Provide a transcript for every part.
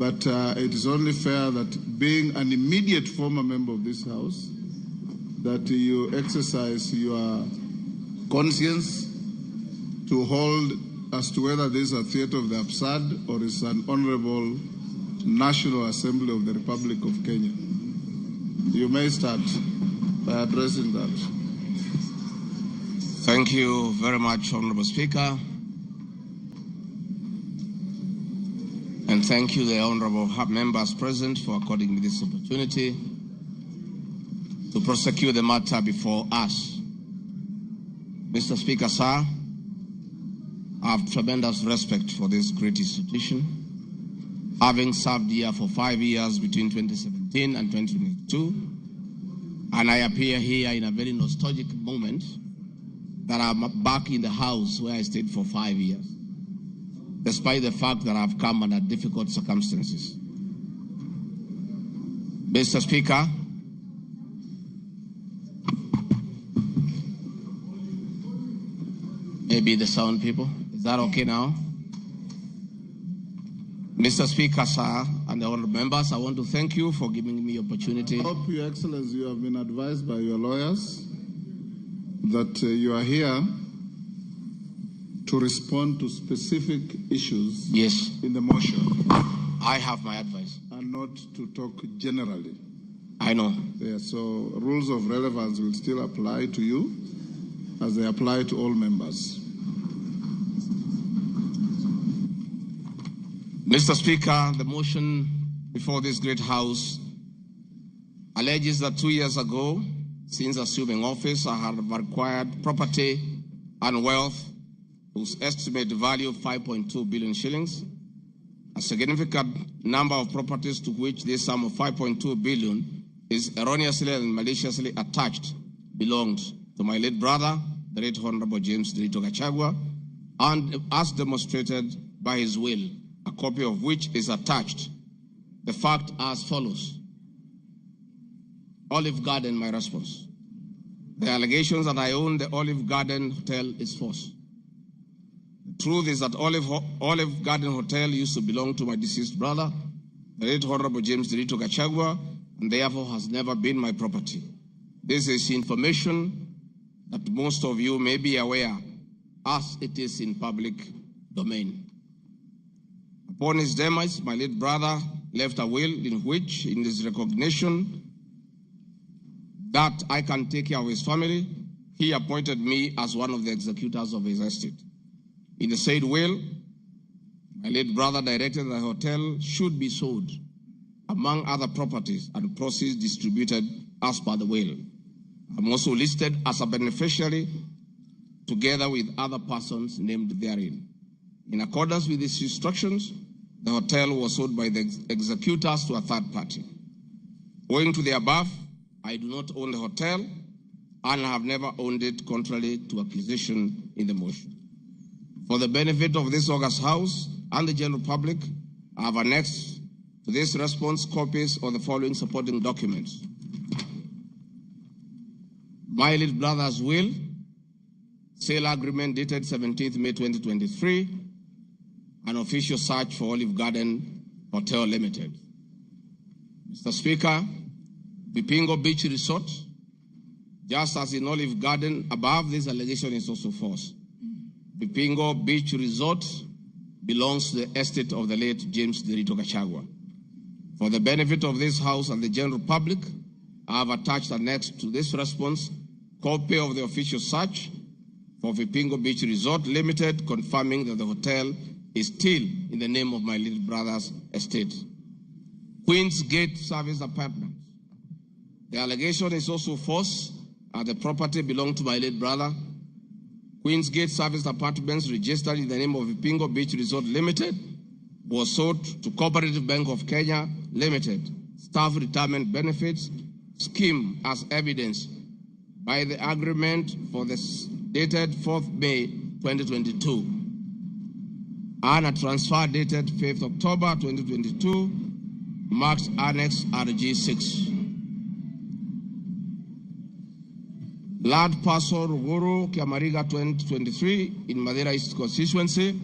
But it is only fair that being an immediate former member of this House, that you exercise your conscience to hold as to whether this is a theatre of the absurd or is an honourable National Assembly of the Republic of Kenya. You may start by addressing that. Thank you very much, Honourable Speaker. And thank you, the honourable members present, for according me this opportunity to prosecute the matter before us. Mr. Speaker, sir, I have tremendous respect for this great institution, having served here for 5 years between 2017 and 2022, and I appear here in a very nostalgic moment that I'm back in the House where I stayed for 5 years, despite the fact that I've come under difficult circumstances. Mr. Speaker, maybe the sound people, is that okay now? Mr. Speaker, sir, and the honourable members, I want to thank you for giving me the opportunity. I hope, Your Excellency, you have been advised by your lawyers that you are here to respond to specific issues in the motion. I have my advice. And not to talk generally. I know. Yeah, so rules of relevance will still apply to you as they apply to all members. Mr. Speaker, the motion before this great House alleges that 2 years ago, since assuming office, I have acquired property and wealth whose estimated value of 5.2 billion shillings. A significant number of properties to which this sum of 5.2 billion is erroneously and maliciously attached belonged to my late brother, the Right Honorable James Rigathi Gachagua, and as demonstrated by his will, a copy of which is attached. The fact as follows. Olive Garden, my response. The allegations that I own the Olive Garden Hotel is false. The truth is that Olive Garden Hotel used to belong to my deceased brother, the late Honorable James Rigathi Gachagua, and therefore has never been my property. This is information that most of you may be aware, as it is in public domain. Upon his demise, my late brother left a will in which, in his recognition that I can take care of his family, he appointed me as one of the executors of his estate. In the said will, my late brother directed the hotel should be sold, among other properties, and proceeds distributed as per the will. I'm also listed as a beneficiary together with other persons named therein. In accordance with these instructions, the hotel was sold by the executors to a third party. Owing to the above, I do not own the hotel and have never owned it contrary to accusation in the motion. For the benefit of this august House and the general public, I have annexed to this response copies of the following supporting documents. My late brother's will, sale agreement dated 17th May 2023, an official search for Olive Garden Hotel Limited. Mr. Speaker, Bipingo Beach Resort, just as in Olive Garden above, this allegation is also false. Bipingo Beach Resort belongs to the estate of the late James Rigathi Gachagua. For the benefit of this House and the general public, I have attached annexed to this response copy of the official search for Bipingo Beach Resort Limited, confirming that the hotel is still in the name of my little brother's estate. Queen's Gate Service Apartments. The allegation is also false, and the property belonged to my late brother. Queen's Gate Service Apartments, registered in the name of Bipingo Beach Resort Limited, was sold to Cooperative Bank of Kenya Limited, Staff Retirement Benefits Scheme, as evidenced by the agreement for the dated 4th May 2022, and a transfer dated 5th October 2022, marked Annex RG 6. Land parcel Ruguru, Kiamariga 2023 in Madeira East constituency,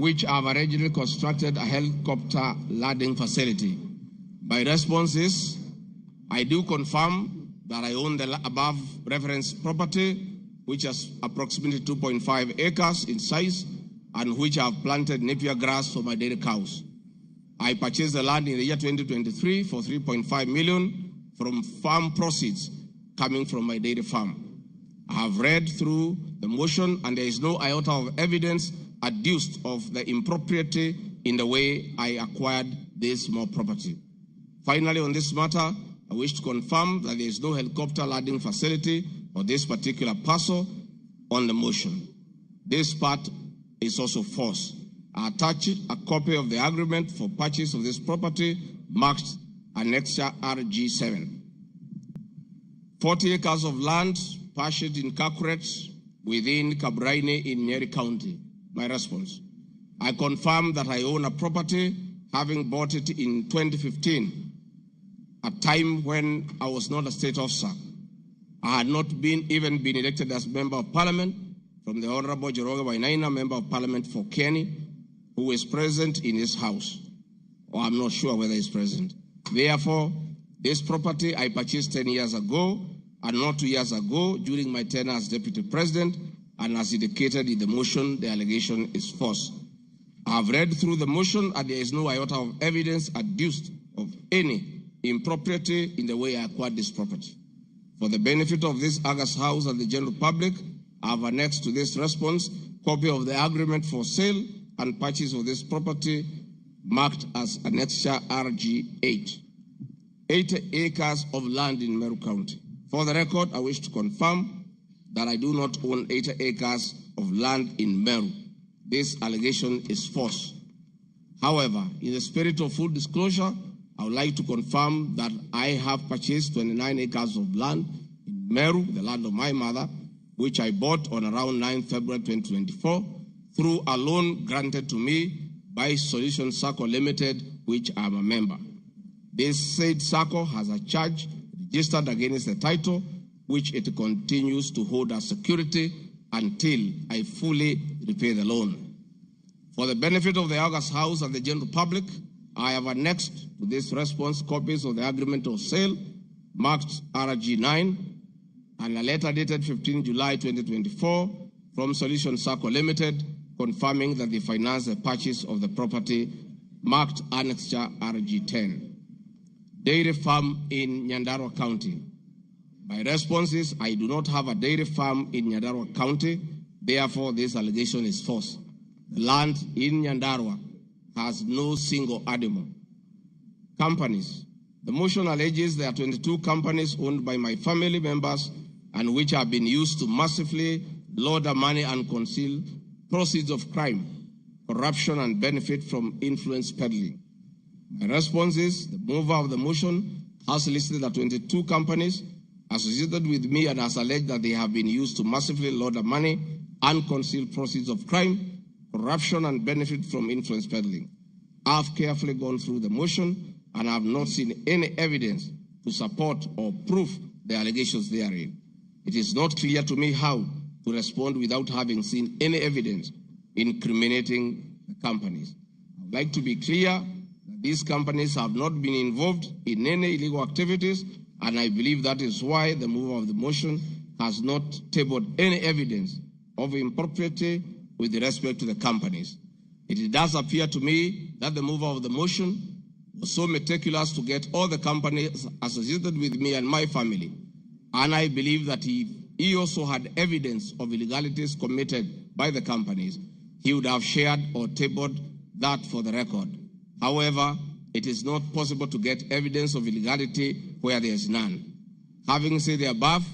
which have originally constructed a helicopter landing facility. My response is, I do confirm that I own the above referenced property, which is approximately 2.5 acres in size, and which I have planted napier grass for my dairy cows. I purchased the land in the year 2023 for 3.5 million from farm proceeds coming from my dairy farm. I have read through the motion, and there is no iota of evidence adduced of the impropriety in the way I acquired this small property. Finally, on this matter, I wish to confirm that there is no helicopter landing facility for this particular parcel on the motion. This part is also false. I attach a copy of the agreement for purchase of this property marked Annexure RG7. 40 acres of land purchased in Kakuret within Kabraine in Nyeri County. My response, I confirm that I own a property having bought it in 2015, a time when I was not a state officer. I had not even been elected as Member of Parliament from the Honorable Joroge Wainaina, Member of Parliament for Kenny, who is present in this house, or I'm not sure whether he's present. Therefore, this property I purchased 10 years ago, and not 2 years ago during my tenure as Deputy President, and as indicated in the motion, the allegation is false. I have read through the motion, and there is no iota of evidence adduced of any impropriety in the way I acquired this property. For the benefit of this August House and the general public, I have annexed to this response copy of the agreement for sale and purchase of this property marked as Annexure RG8. 80 acres of land in Meru County. For the record, I wish to confirm that I do not own 80 acres of land in Meru. This allegation is false. However, in the spirit of full disclosure, I would like to confirm that I have purchased 29 acres of land in Meru, the land of my mother, which I bought on around 9 February 2024 through a loan granted to me by Solution Circle Limited, which I am a member. This said circle has a charge registered against the title, which it continues to hold as security until I fully repay the loan. For the benefit of the August House and the general public, I have annexed to this response copies of the agreement of sale marked RG9 and a letter dated 15 July 2024 from Solution Circle Limited confirming that they financed the purchase of the property marked Annexure RG10. Dairy farm in Nyandarua County. My response is I do not have a dairy farm in Nyandarua County. Therefore, this allegation is false. The land in Nyandarua has no single animal. Companies. The motion alleges there are 22 companies owned by my family members and which have been used to massively launder money and conceal proceeds of crime, corruption, and benefit from influence peddling. My response is the mover of the motion has listed the 22 companies associated with me and has alleged that they have been used to massively launder money and conceal proceeds of crime, corruption, and benefit from influence peddling. I have carefully gone through the motion and I have not seen any evidence to support or prove the allegations therein. It is not clear to me how to respond without having seen any evidence incriminating the companies. I would like to be clear that these companies have not been involved in any illegal activities, and I believe that is why the mover of the motion has not tabled any evidence of impropriety with respect to the companies. It does appear to me that the mover of the motion was so meticulous to get all the companies associated with me and my family, and I believe that he also had evidence of illegalities committed by the companies, he would have shared or tabled that for the record. However, it is not possible to get evidence of illegality where there is none. Having said the above,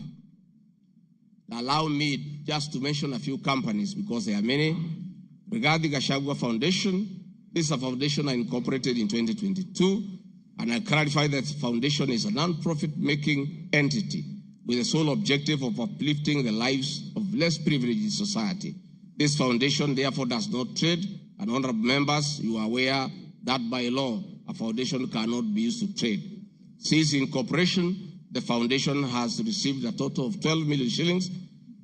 allow me just to mention a few companies because there are many. Rigathi Gachagua Foundation. This is a foundation I incorporated in 2022, and I clarify that the foundation is a non-profit making entity with the sole objective of uplifting the lives of less privileged in society. This foundation therefore does not trade, and honorable members, you are aware that by law, a foundation cannot be used to trade. Since incorporation, the foundation has received a total of 12 million shillings,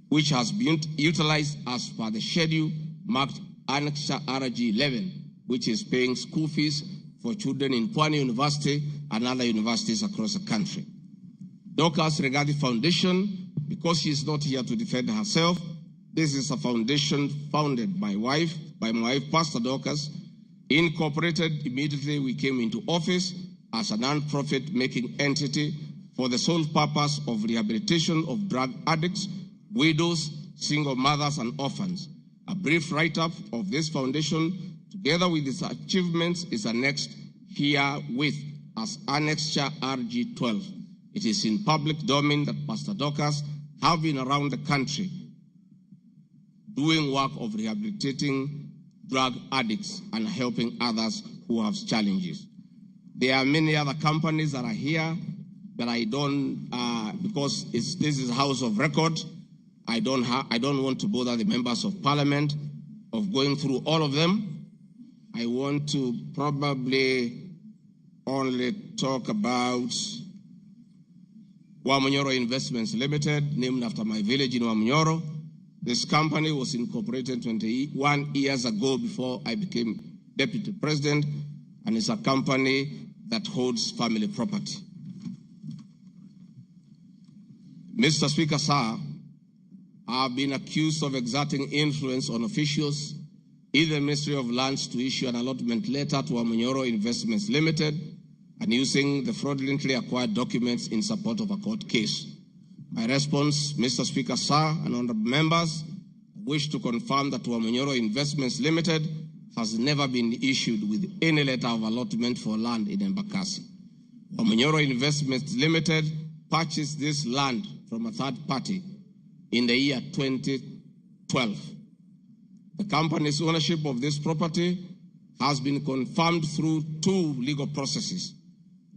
which has been utilized as per the schedule marked Annexure RG 11, which is paying school fees for children in Pwani University and other universities across the country. Dorcas Rigathi Foundation, because she is not here to defend herself, this is a foundation founded by my wife, Pastor Dorcas, incorporated immediately we came into office as a non-profit making entity for the sole purpose of rehabilitation of drug addicts, widows, single mothers, and orphans. A brief write-up of this foundation, together with its achievements, is annexed herewith as Annexure RG 12. It is in public domain that Pastor Dorcas have been around the country doing work of rehabilitating drug addicts and helping others who have challenges. There are many other companies that are here, but I don't, because this is a house of record, I don't want to bother the members of parliament of going through all of them. I want to probably only talk about Wamunyoro Investments Limited, named after my village in Wamunyoro. This company was incorporated 21 years ago before I became deputy president, and it's a company that holds family property. Mr. Speaker, sir, I've been accused of exerting influence on officials in the Ministry of Lands to issue an allotment letter to Wamunyoro Investments Limited and using the fraudulently acquired documents in support of a court case. My response, Mr. Speaker, sir, and honorable members, I wish to confirm that Wamunyoro Investments Limited has never been issued with any letter of allotment for land in Embakasi. Wamunyoro Investments Limited purchased this land from a third party in the year 2012. The company's ownership of this property has been confirmed through two legal processes.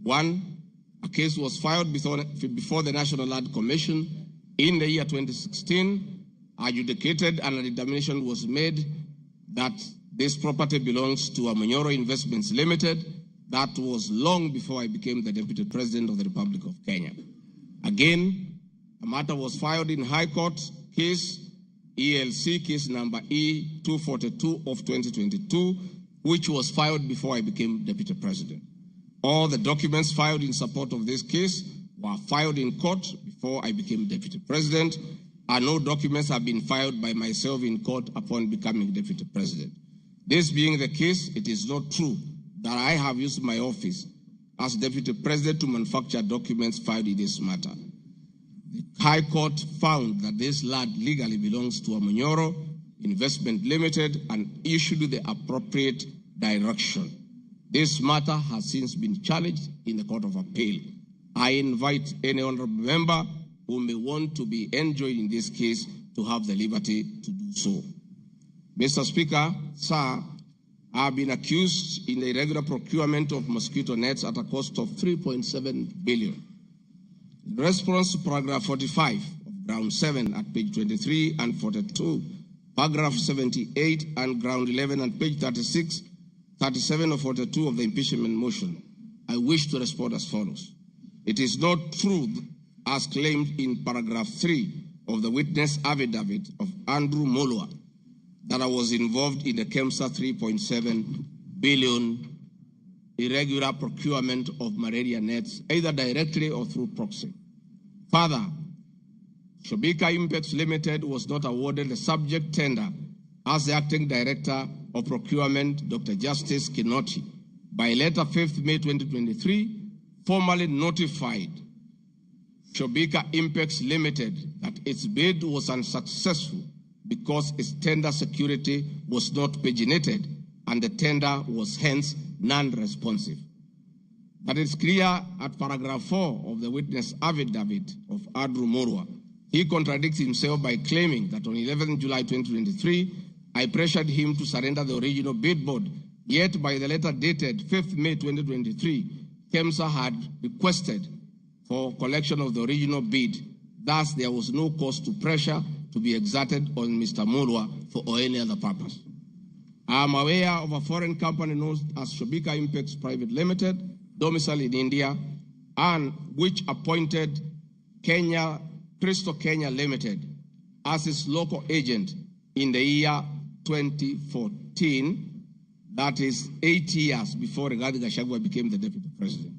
One, a case was filed before the National Land Commission in the year 2016, adjudicated, and a determination was made that this property belongs to Wamunyoro Investments Limited. That was long before I became the Deputy President of the Republic of Kenya. Again, a matter was filed in High Court, case ELC, case number E242 of 2022, which was filed before I became Deputy President. All the documents filed in support of this case were filed in court before I became Deputy President, and no documents have been filed by myself in court upon becoming Deputy President. This being the case, it is not true that I have used my office as Deputy President to manufacture documents filed in this matter. The High Court found that this land legally belongs to Wamunyoro Investment Limited and issued the appropriate direction. This matter has since been challenged in the Court of Appeal. I invite any honorable member who may want to be enjoined in this case to have the liberty to do so. Mr. Speaker, sir, I have been accused in the irregular procurement of mosquito nets at a cost of 3.7 billion. In response to paragraph 45 of ground 7 at page 23 and 42, paragraph 78 and ground 11 at page 36, 37 or 42 of the impeachment motion, I wish to respond as follows. It is not true, as claimed in paragraph 3 of the witness affidavit of Andrew Molwa, that I was involved in the KEMSA 3.7 billion irregular procurement of malaria nets, either directly or through proxy. Further, Shobika Impacts Limited was not awarded the subject tender as the acting director of procurement, Dr. Justice Kinoti, by letter 5th May 2023, formally notified Shobika Impacts Limited that its bid was unsuccessful because its tender security was not paginated and the tender was hence non-responsive. But it's clear at paragraph 4 of the witness affidavit of Andrew Morwa, he contradicts himself by claiming that on 11 July 2023, I pressured him to surrender the original bid board, yet by the letter dated 5th May 2023, KEMSA had requested for collection of the original bid. Thus, there was no cause to pressure to be exerted on Mr. Morwa for any other purpose. I am aware of a foreign company known as Shobika Impacts Private Limited, domiciled in India, and which appointed Crystal Kenya Limited as its local agent in the year 2014, that is 8 years before Rigathi Gachagua became the deputy president.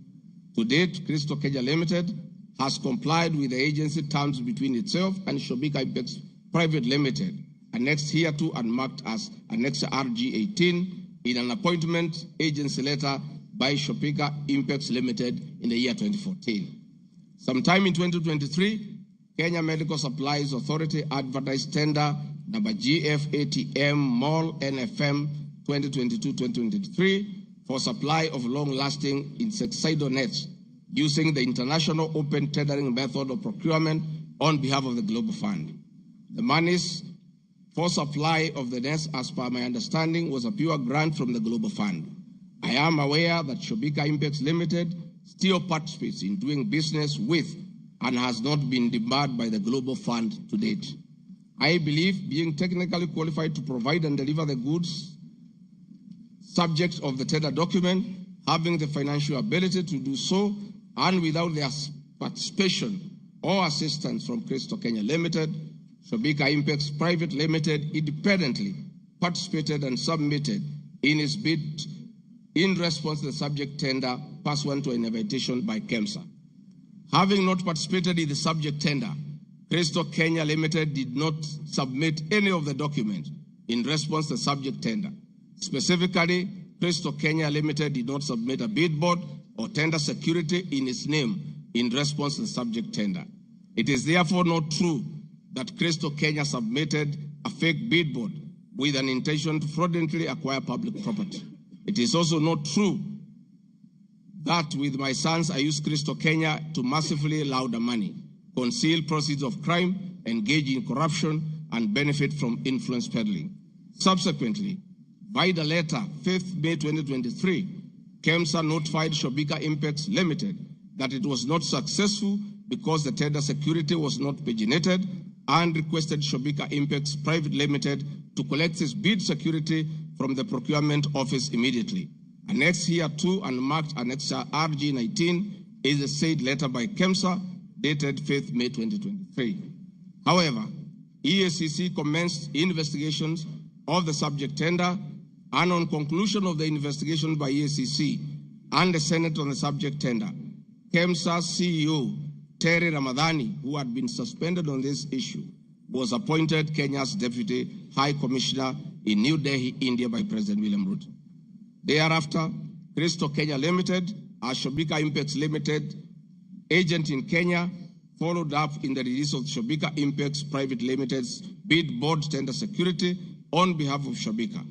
To date, Crystal Kenya Limited has complied with the agency terms between itself and Shobika Impex Private Limited, annexed hereto and marked as Annex RG 18 in an appointment agency letter by Shobika Impex Limited in the year 2014. Sometime in 2023, Kenya Medical Supplies Authority advertised tender number GF-ATM Mall NFM 2022-2023 for supply of long-lasting insecticidal nets using the international open tendering method of procurement on behalf of the Global Fund. The monies for supply of the nets, as per my understanding, was a pure grant from the Global Fund. I am aware that Shobika Impex Limited still participates in doing business with and has not been debarred by the Global Fund to date. I believe being technically qualified to provide and deliver the goods subject of the tender document, having the financial ability to do so, and without their participation or assistance from Crystal Kenya Limited, Shobika Impex Private Limited independently participated and submitted in its bid in response to the subject tender pursuant to an invitation by KEMSA. Having not participated in the subject tender, Crystal Kenya Limited did not submit any of the documents in response to the subject tender. Specifically, Crystal Kenya Limited did not submit a bid board or tender security in its name in response to the subject tender. It is therefore not true that Crystal Kenya submitted a fake bid board with an intention to fraudulently acquire public property. It is also not true that with my sons I used Crystal Kenya to massively launder money, conceal proceeds of crime, engage in corruption, and benefit from influence peddling. Subsequently, by the letter 5th May 2023, KEMSA notified Shobika Impex Limited that it was not successful because the tender security was not paginated, and requested Shobika Impex Private Limited to collect its bid security from the procurement office immediately. Annexed hereto and marked Annex RG 19 is a said letter by KEMSA dated 5th May 2023. However, EACC commenced investigations of the subject tender, and on conclusion of the investigation by EACC and the Senate on the subject tender, KEMSA CEO Terry Ramadhani, who had been suspended on this issue, was appointed Kenya's Deputy High Commissioner in New Delhi, India by President William Ruto. Thereafter, Crystal Kenya Limited, as Shobika Impex Limited agent in Kenya, followed up in the release of Shobika Impex Private Limited's bid board tender security on behalf of Shobika.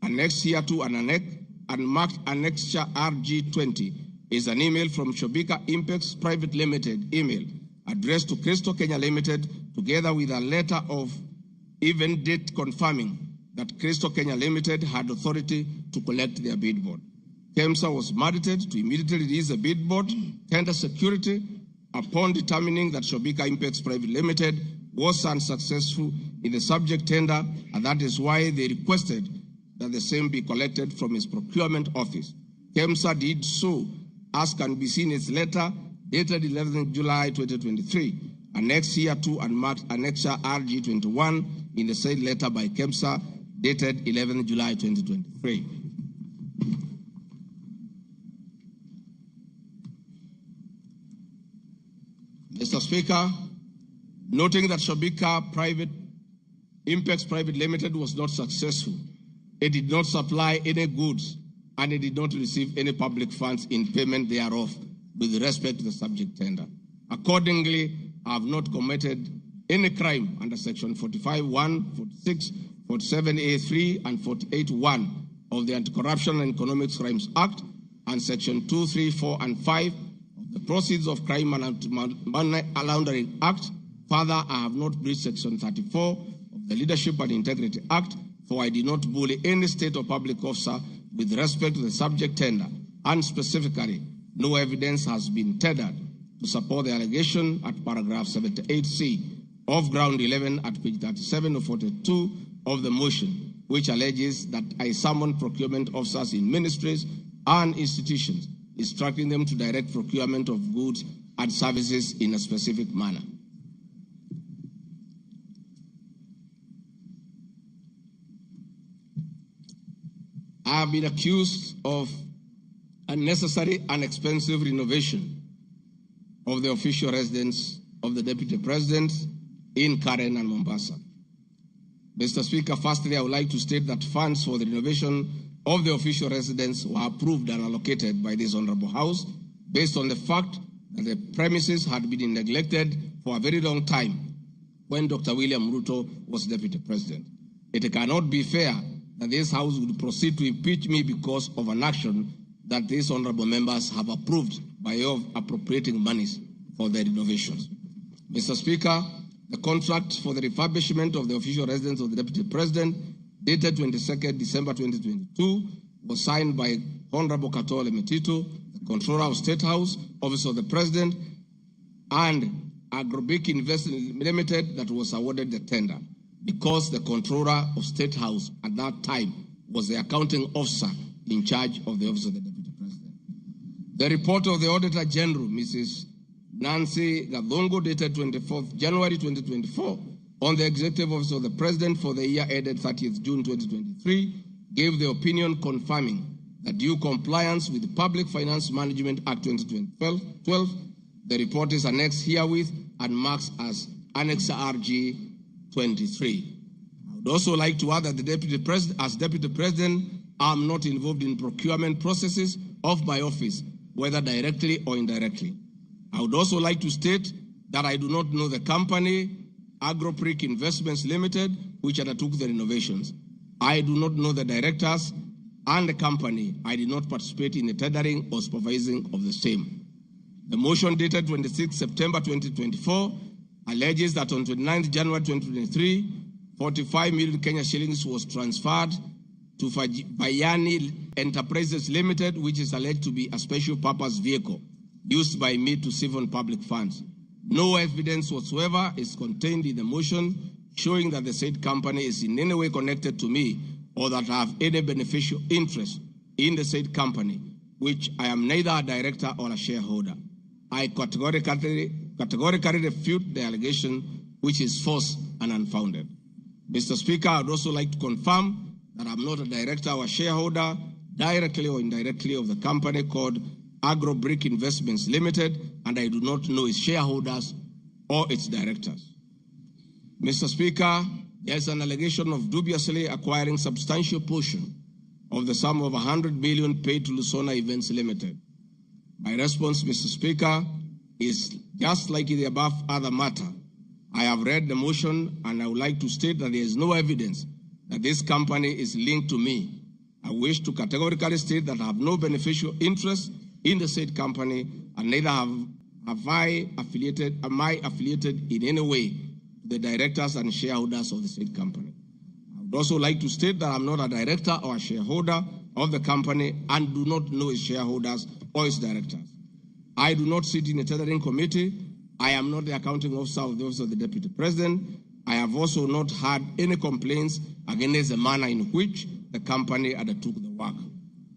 Annexed hereto and marked Annexure RG 20 is an email from Shobika Impex Private Limited email addressed to Crystal Kenya Limited, together with a letter of even date confirming that Crystal Kenya Limited had authority to collect their bid board. KEMSA was mandated to immediately release the bid board tender security upon determining that Shobika Impex Private Limited was unsuccessful in the subject tender, and that is why they requested that the same be collected from its procurement office. KEMSA did so, as can be seen in its letter dated 11th July 2023, annexed hereto and marked Annexure RG 21 in the said letter by KEMSA dated 11th July 2023. Mr. Speaker, noting that Shobika Impex Private Limited was not successful, it did not supply any goods, and it did not receive any public funds in payment thereof with respect to the subject tender. Accordingly, I have not committed any crime under Section 45(1), 46, 47A3, and 48(1) of the Anti-Corruption and Economic Crimes Act, and Section 2, 3, 4, and 5 of the Proceeds of Crime and Money Laundering Act. Further, I have not breached Section 34 of the Leadership and Integrity Act, for I did not bully any state or public officer with respect to the subject tender, and specifically, no evidence has been tendered to support the allegation at paragraph 78C of ground 11 at page 37 of 42 of the motion, which alleges that I summoned procurement officers in ministries and institutions, instructing them to direct procurement of goods and services in a specific manner. I have been accused of unnecessary and expensive renovation of the official residence of the Deputy President in Karen and Mombasa. Mr. Speaker, firstly, I would like to state that funds for the renovation of the official residence were approved and allocated by this Honorable House based on the fact that the premises had been neglected for a very long time when Dr. William Ruto was Deputy President. It cannot be fair that this House would proceed to impeach me because of an action that these honorable members have approved by way of appropriating monies for the renovations. Mr. Speaker, the contract for the refurbishment of the official residence of the Deputy President, dated 22nd December 2022, was signed by Honorable Katole Metito, the Controller of State House, Office of the President, and Agrobic Investment Limited that was awarded the tender, because the Controller of State House at that time was the accounting officer in charge of the Office of the Deputy President. The report of the Auditor General, Mrs. Nancy Gadongo, dated 24th January 2024, on the Executive Office of the President for the year ended 30th June 2023, gave the opinion confirming that due compliance with the Public Finance Management Act 2012, the report is annexed herewith and marks as Annex RG 23. I would also like to add that the Deputy President, as Deputy President, I am not involved in procurement processes of my office, whether directly or indirectly. I would also like to state that I do not know the company, Agropric Investments Limited, which undertook the renovations. I do not know the directors and the company. I did not participate in the tendering or supervising of the same. The motion dated 26 September 2024 alleges that on 29 January 2023, 45 million Kenya shillings was transferred to Bayani Enterprises Limited, which is alleged to be a special purpose vehicle used by me to siphon public funds. No evidence whatsoever is contained in the motion showing that the said company is in any way connected to me or that I have any beneficial interest in the said company, which I am neither a director or a shareholder. I categorically refute the allegation, which is false and unfounded. Mr. Speaker, I would also like to confirm that I'm not a director or a shareholder, directly or indirectly, of the company called Agrobrick Investments Limited, and I do not know its shareholders or its directors. Mr. Speaker, there is an allegation of dubiously acquiring substantial portion of the sum of 100 million paid to Lusona Events Limited. My response, Mr. Speaker, is just like in the above other matter. I have read the motion and I would like to state that there is no evidence that this company is linked to me. I wish to categorically state that I have no beneficial interest in the said company and neither am I affiliated in any way to the directors and shareholders of the said company. I would also like to state that I'm not a director or a shareholder of the company and do not know its shareholders or its directors. I do not sit in a tendering committee. I am not the accounting officer of the Office of the Deputy President. I have also not had any complaints against the manner in which the company undertook the work.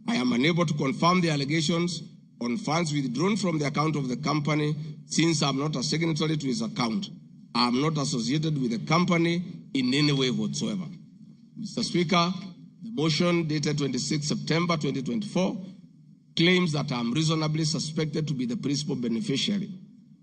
I am unable to confirm the allegations on funds withdrawn from the account of the company since I am not a signatory to its account. I am not associated with the company in any way whatsoever. Mr. Speaker, the motion dated 26 September 2024 claims that I am reasonably suspected to be the principal beneficiary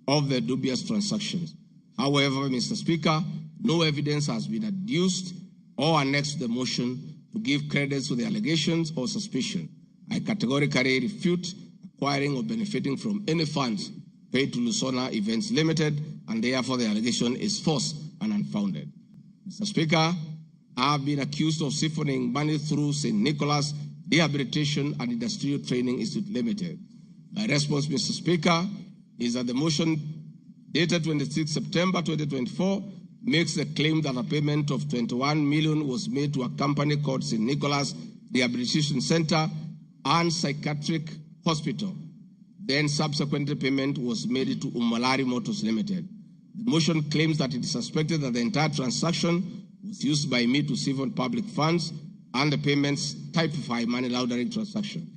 of the dubious transactions. However, Mr. Speaker, no evidence has been adduced or annexed to the motion to give credence to the allegations or suspicion. I categorically refute acquiring or benefiting from any funds paid to Lusona Events Limited, and therefore the allegation is false and unfounded. Mr. Speaker, I have been accused of siphoning money through St. Nicholas Rehabilitation and Industrial Training Institute Limited. My response, Mr. Speaker, is that the motion dated 26 September 2024 makes the claim that a payment of 21 million was made to a company called St. Nicholas Rehabilitation Center and Psychiatric Hospital. Then subsequently payment was made to Umalari Motors Limited. The motion claims that it is suspected that the entire transaction was used by me to siphon public funds and the payments typify money laundering transaction.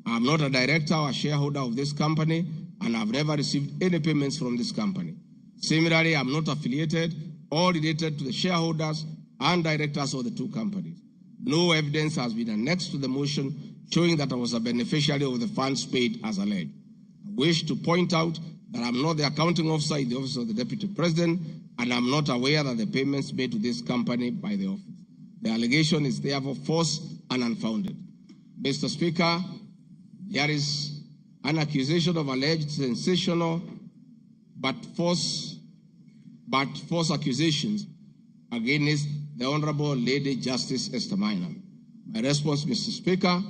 I am not a director or a shareholder of this company and I have never received any payments from this company. Similarly, I am not affiliated or related to the shareholders and directors of the two companies. No evidence has been annexed to the motion showing that I was a beneficiary of the funds paid as alleged. I wish to point out that I'm not the accounting officer in the office of the Deputy President, and I'm not aware that the payments made to this company by the office. The allegation is therefore false and unfounded. Mr. Speaker, there is an accusation of alleged sensational but false accusations against the Honorable Lady Justice Esther Minor. My response, Mr. Speaker,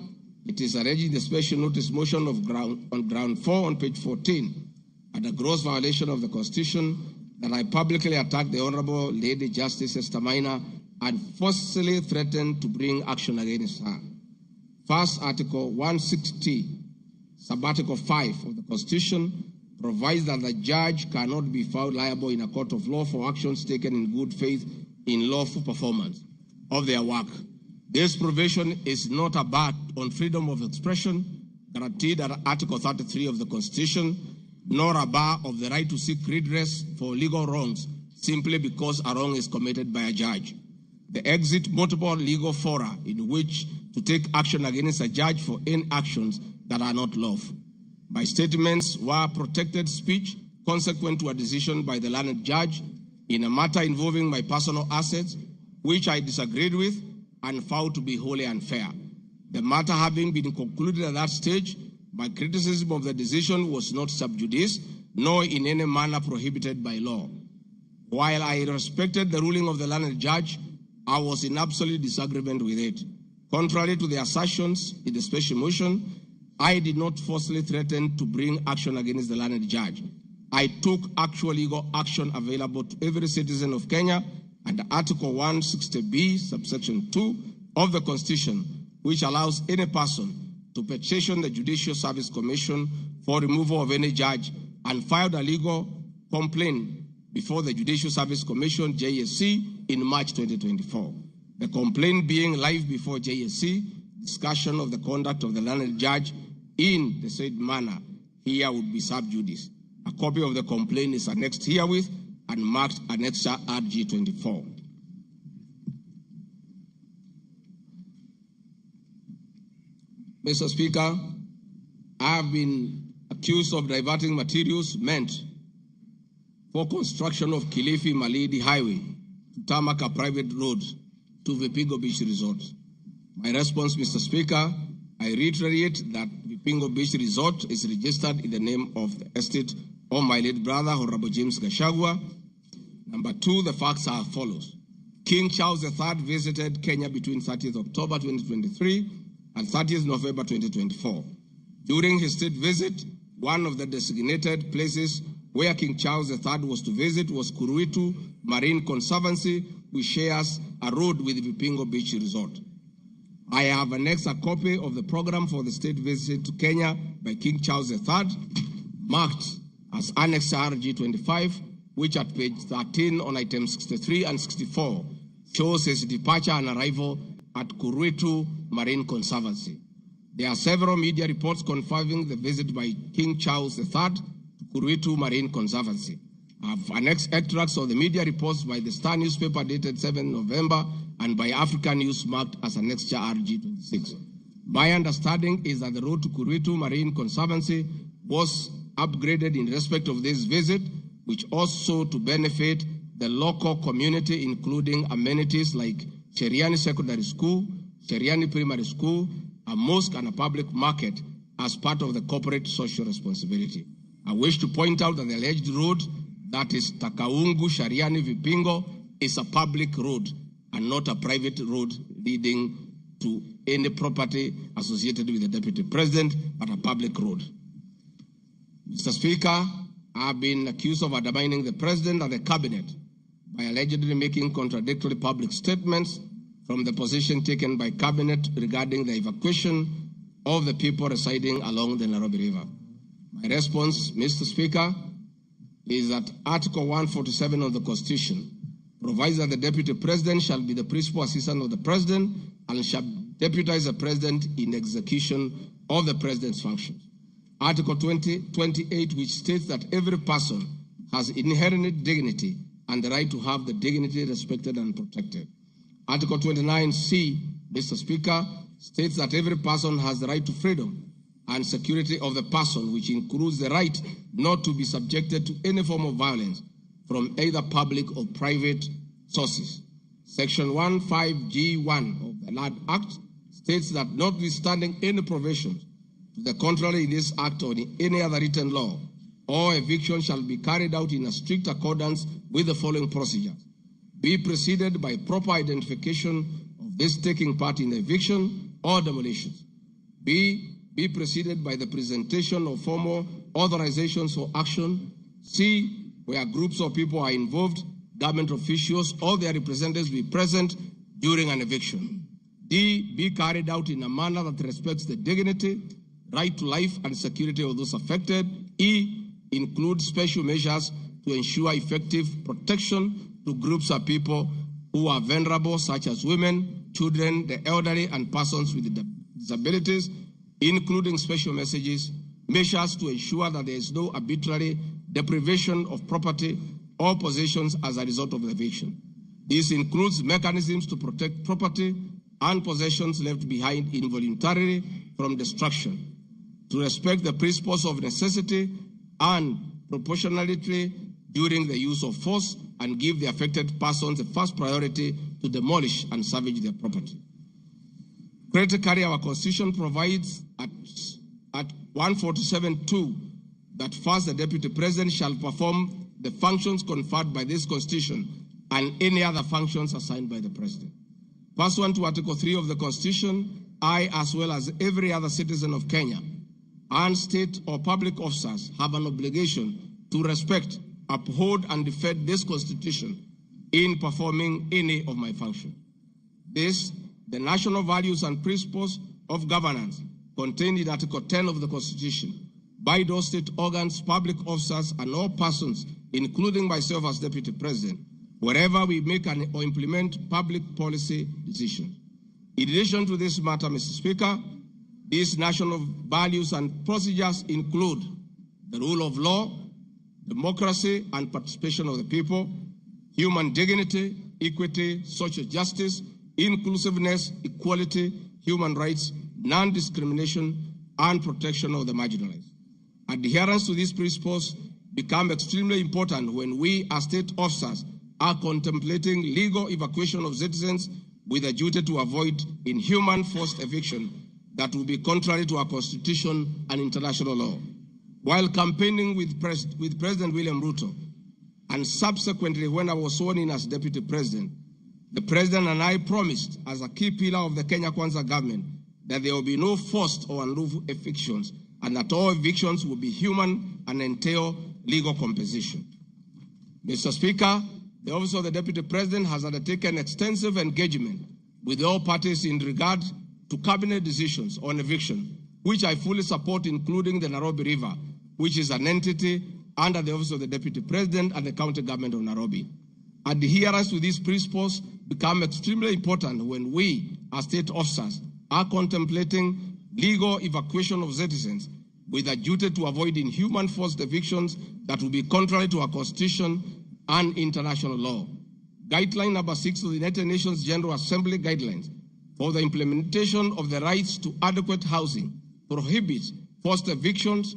it is alleged in the special notice motion on ground 4 on page 14 at a gross violation of the Constitution that I publicly attacked the Honorable Lady Justice Esther Minor and forcefully threatened to bring action against her. First, Article 160, Subarticle 5 of the Constitution provides that the judge cannot be found liable in a court of law for actions taken in good faith in lawful performance of their work. This provision is not a bar on freedom of expression guaranteed under Article 33 of the Constitution, nor a bar of the right to seek redress for legal wrongs simply because a wrong is committed by a judge. The exit multiple legal fora in which to take action against a judge for any actions that are not lawful. My statements were protected speech consequent to a decision by the learned judge in a matter involving my personal assets, which I disagreed with and found to be wholly unfair. The matter having been concluded at that stage, my criticism of the decision was not sub judice, nor in any manner prohibited by law. While I respected the ruling of the learned judge, I was in absolute disagreement with it. Contrary to the assertions in the special motion, I did not falsely threaten to bring action against the learned judge. I took actual legal action available to every citizen of Kenya under Article 160B, subsection 2 of the Constitution, which allows any person to petition the Judicial Service Commission for removal of any judge and filed a legal complaint before the Judicial Service Commission, JSC, in March 2024. The complaint being live before JSC, discussion of the conduct of the learned judge in the said manner here would be sub judice. A copy of the complaint is annexed herewith and marked Annexure RG 24. Mr. Speaker, I have been accused of diverting materials meant for construction of Kilifi Malindi Highway to tarmac a private road to Vipingo Beach Resort. My response, Mr. Speaker, I reiterate that Vipingo Beach Resort is registered in the name of the estate of my late brother, Honorable James Gachagua. Number 2, the facts are as follows. King Charles III visited Kenya between 30th October 2023 and 30th November 2024. During his state visit, one of the designated places where King Charles III was to visit was Kuruitu Marine Conservancy, which shares a road with Vipingo Beach Resort. I have annexed a copy of the program for the state visit to Kenya by King Charles III, marked as Annex RG 25, which at page 13 on items 63 and 64 shows his departure and arrival at Kuruitu Marine Conservancy. There are several media reports confirming the visit by King Charles III to Kuruitu Marine Conservancy. I have annexed extracts of the media reports by the Star newspaper dated 7 November and by African News marked as Annexure RG 26. My understanding is that the road to Kuruitu Marine Conservancy was upgraded in respect of this visit, which also to benefit the local community, including amenities like Cheriani Secondary School, Cheriani Primary School, a mosque and a public market as part of the corporate social responsibility. I wish to point out that the alleged road, that is Takaungu Shariani Vipingo, is a public road and not a private road leading to any property associated with the Deputy President, but a public road. Mr. Speaker, I have been accused of undermining the President and the Cabinet by allegedly making contradictory public statements from the position taken by Cabinet regarding the evacuation of the people residing along the Nairobi River. My response, Mr. Speaker, is that Article 147 of the Constitution provides that the Deputy President shall be the principal assistant of the President and shall deputize the President in execution of the President's functions. Article 28, which states that every person has inherent dignity and the right to have the dignity respected and protected. Article 29C, Mr. Speaker, states that every person has the right to freedom and security of the person, which includes the right not to be subjected to any form of violence from either public or private sources. Section 15G1 of the Land Act states that notwithstanding any provisions to the contrary in this act or in any other written law, all eviction shall be carried out in a strict accordance with the following procedures. Be preceded by proper identification of this taking part in the eviction or demolitions. Be preceded by the presentation of formal authorizations for action. C, where groups of people are involved, government officials or their representatives be present during an eviction. D, be carried out in a manner that respects the dignity, right to life and security of those affected. E, include special measures to ensure effective protection to groups of people who are vulnerable, such as women, children, the elderly, and persons with disabilities, including special measures to ensure that there is no arbitrary deprivation of property or possessions as a result of the eviction. This includes mechanisms to protect property and possessions left behind involuntarily from destruction, to respect the principles of necessity and proportionality during the use of force, and give the affected persons the first priority to demolish and salvage their property. Critically, our Constitution provides at 147(2) that first the Deputy President shall perform the functions conferred by this Constitution and any other functions assigned by the President. Pursuant to Article 3 of the Constitution, I, as well as every other citizen of Kenya, and state or public officers have an obligation to respect, uphold, and defend this Constitution in performing any of my functions. This, the national values and principles of governance contained in Article 10 of the Constitution by those state organs, public officers, and all persons, including myself as Deputy President, wherever we make or implement public policy decisions. In addition to this matter, Mr. Speaker, these national values and procedures include the rule of law, democracy and participation of the people, human dignity, equity, social justice, inclusiveness, equality, human rights, non-discrimination, and protection of the marginalized. Adherence to these principles become extremely important when we as state officers are contemplating legal evacuation of citizens with a duty to avoid inhuman forced eviction that will be contrary to our Constitution and international law. While campaigning with President William Ruto, and subsequently when I was sworn in as Deputy President, the President and I promised as a key pillar of the Kenya Kwanza government that there will be no forced or unlawful evictions and that all evictions will be human and entail legal compensation. Mr. Speaker, the Office of the Deputy President has undertaken extensive engagement with all parties in regard to cabinet decisions on eviction, which I fully support, including the Nairobi River, which is an entity under the Office of the Deputy President and the County Government of Nairobi. Adherence to these principles become extremely important when we, as state officers, are contemplating legal evacuation of citizens with a duty to avoid inhuman forced evictions that will be contrary to our Constitution and international law. Guideline number 6 of the United Nations General Assembly Guidelines for the implementation of the rights to adequate housing prohibits forced evictions,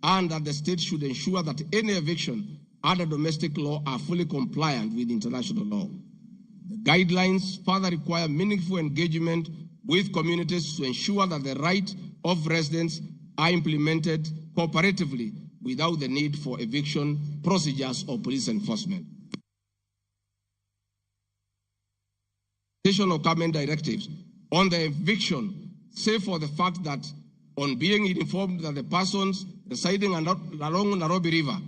and that the state should ensure that any eviction under domestic law are fully compliant with international law. The guidelines further require meaningful engagement with communities to ensure that the rights of residents are implemented cooperatively without the need for eviction procedures or police enforcement. Of government directives on the eviction, save for the fact that on being informed that the persons residing along Nairobi River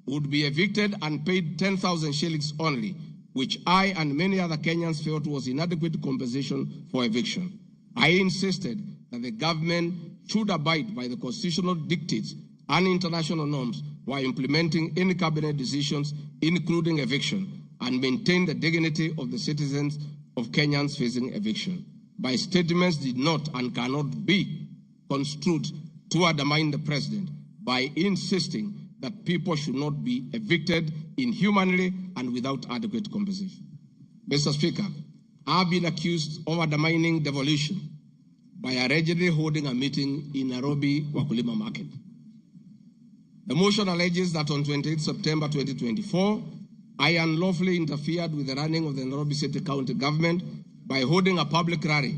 would be evicted and paid 10,000 shillings only, which I and many other Kenyans felt was inadequate compensation for eviction. I insisted that the government should abide by the constitutional dictates and international norms while implementing any cabinet decisions, including eviction, and maintain the dignity of the citizens of Kenyans facing eviction. My statements did not and cannot be construed to undermine the President by insisting that people should not be evicted inhumanly and without adequate compensation. Mr. Speaker, are being accused of undermining devolution by allegedly holding a meeting in Nairobi Wakulima Market. The motion alleges that on 28 September 2024, I unlawfully interfered with the running of the Nairobi City County government by holding a public rally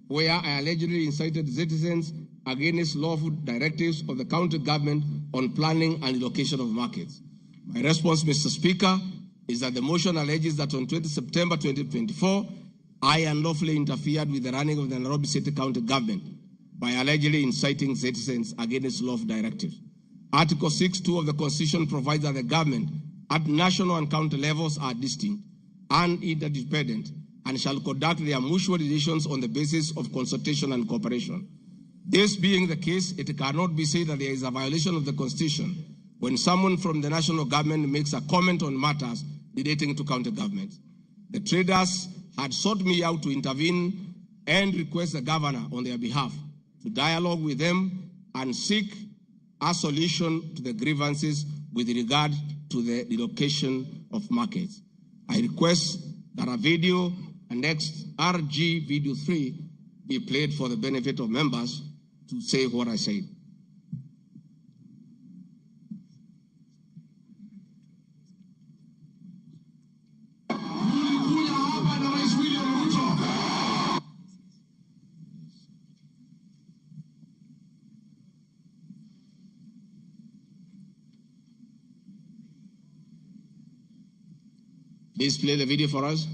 where I allegedly incited citizens against lawful directives of the county government on planning and allocation of markets. My response, Mr. Speaker, is that the motion alleges that on 20 September 2024, I unlawfully interfered with the running of the Nairobi City County government by allegedly inciting citizens against lawful directives. Article 6(2) of the Constitution provides that the government at national and county levels are distinct and interdependent and shall conduct their mutual relations on the basis of consultation and cooperation. This being the case, it cannot be said that there is a violation of the Constitution when someone from the national government makes a comment on matters relating to county governments. The traders had sought me out to intervene and request the governor on their behalf to dialogue with them and seek a solution to the grievances with regard to the relocation of markets. I request that a video annexed RG Video 3 be played for the benefit of members to say what I said. Please play the video for us.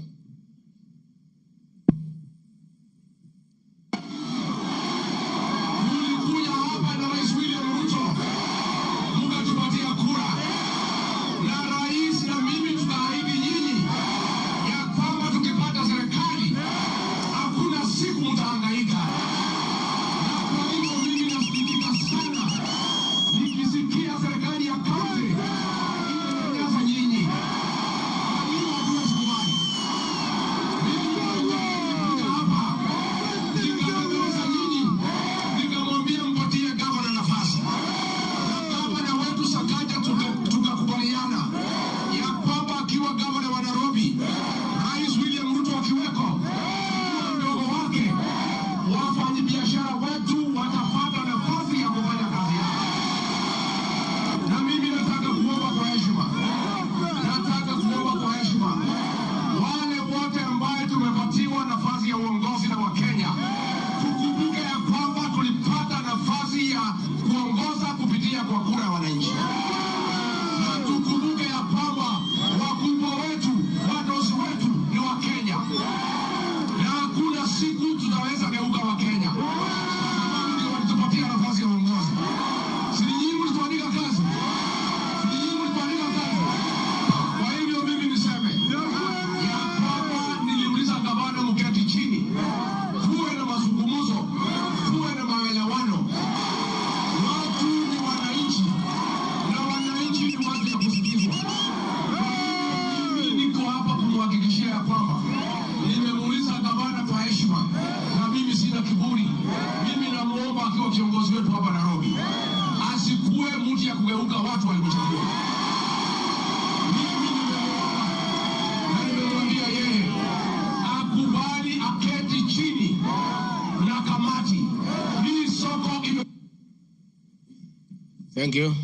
Thank you,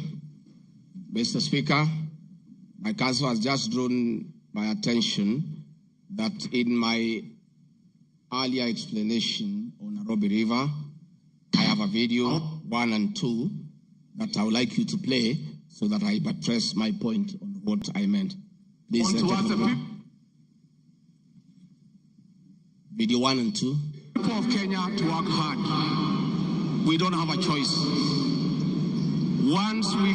Mr. Speaker. My counsel has just drawn my attention that in my earlier explanation on Nairobi River, I have a video 1 and 2 that I would like you to play so that I buttress my point on what I meant. Please, video 1 and 2. People of Kenya to work hard. We don't have a choice. Once we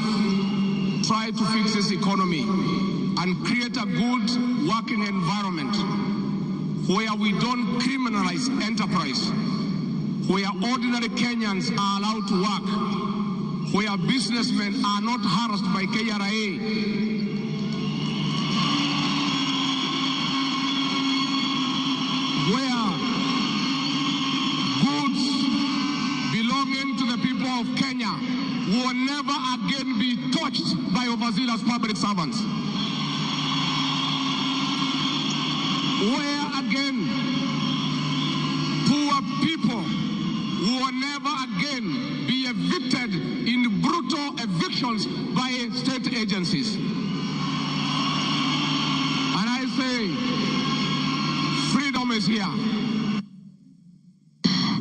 try to fix this economy and create a good working environment where we don't criminalize enterprise, where ordinary Kenyans are allowed to work, where businessmen are not harassed by KRA, where goods belonging to the people of Kenya will never again be touched by overzealous public servants. Where again people will never again be evicted in brutal evictions by state agencies. And I say, freedom is here.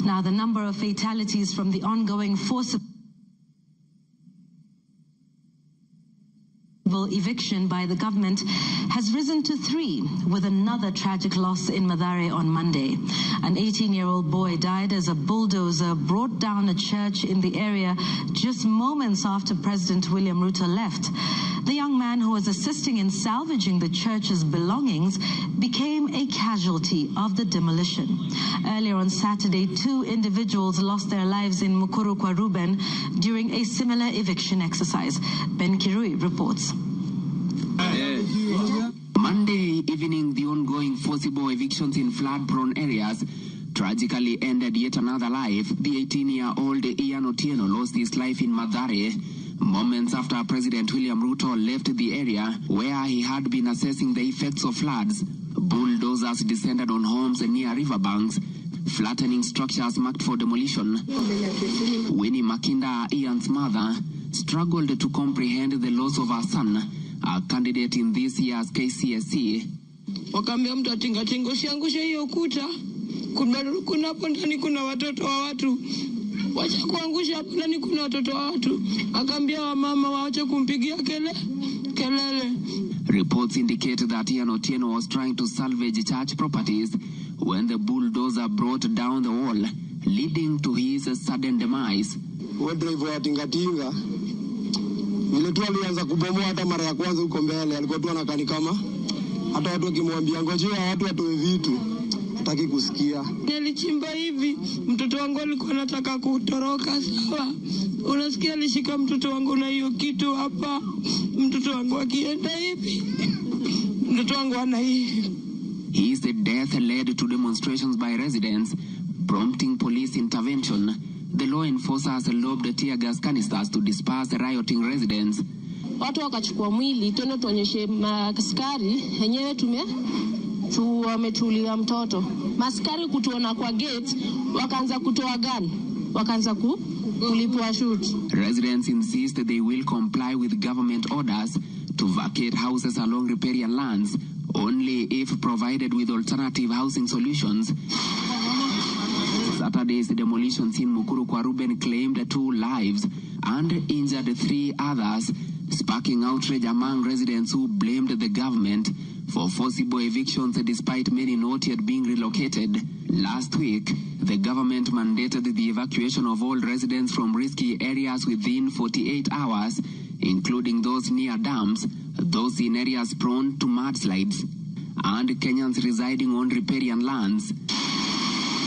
Now, the number of fatalities from the ongoing forcible eviction by the government has risen to 3, with another tragic loss in Mathare on Monday. An 18-year-old boy died as a bulldozer brought down a church in the area just moments after President William Ruto left. The young man, who was assisting in salvaging the church's belongings, became a casualty of the demolition. Earlier on Saturday, 2 individuals lost their lives in Mukuru kwa Ruben during a similar eviction exercise. Ben Kirui reports. Monday evening, the ongoing forcible evictions in flood-prone areas tragically ended yet another life. The 18-year-old Ian Otieno lost his life in Mathare moments after President William Ruto left the area where he had been assessing the effects of floods. Bulldozers descended on homes near riverbanks, flattening structures marked for demolition. Winnie Makinda, Ian's mother, struggled to comprehend the loss of her son, a candidate in this year's KCSE. Wakaambia mtu atingatinga usiangushe hiyo ukuta. Kuna hapo ndani kuna watoto wa watu. Wacha kuangusha hapo ndani kuna watoto wa watu. Akaambia wamama waache kumpigia kelele. Reports indicate that Ian Otieno was trying to salvage church properties when the bulldozer brought down the wall, leading to his sudden demise. Driver wa tingatinga ile tu alianza kubomoa hata mara ya kwanza huko mbele, alikuwa tu anakani kama hata watu wakimwambia ngojea watu watoe vitu hataki kusikia. Nilichimba hivi, mtoto wangu alikuwa anataka kutoroka, sawa. Unasikia alishika mtoto wangu na hiyo kitu hapa. Mtoto wangu akienda hivi. Mtoto wangu ana hivi. His death led to demonstrations by residents, prompting police intervention. The law enforcers lobbed tear gas canisters to disperse rioting residents. Watu wakachukua mwili twende tuonyeshe maskari yenyewe wametulia mtoto. Maskari kutuona kwa gate wakaanza kutoa gun, wakaanza kulipua shoot. Residents insist they will comply with government orders to vacate houses along riparian lands only if provided with alternative housing solutions. Saturday's demolitions in Mukuru kwa Ruben claimed 2 lives and injured 3 others, sparking outrage among residents who blamed the government for forcible evictions despite many not yet being relocated. Last week, the government mandated the evacuation of all residents from risky areas within 48 hours, including those near dams, those in areas prone to mudslides, and Kenyans residing on riparian lands.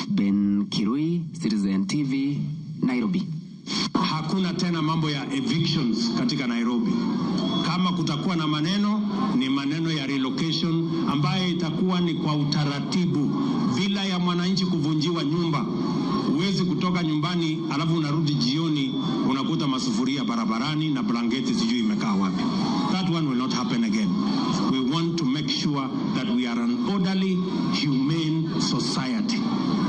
Ben Kirui, Citizen TV, Nairobi. Hakuna tena mambo ya evictions katika Nairobi. Kama kutakuwa na maneno, ni maneno ya relocation ambaye itakuwa ni kwa utaratibu bila ya mwananchi kuvunjiwa nyumba. Huwezi kutoka nyumbani alafu unarudi jioni unakuta masufuria barabarani na blanketi sijui imekaa wapi. That one will not happen again. We want to make sure that we are an orderly, humane society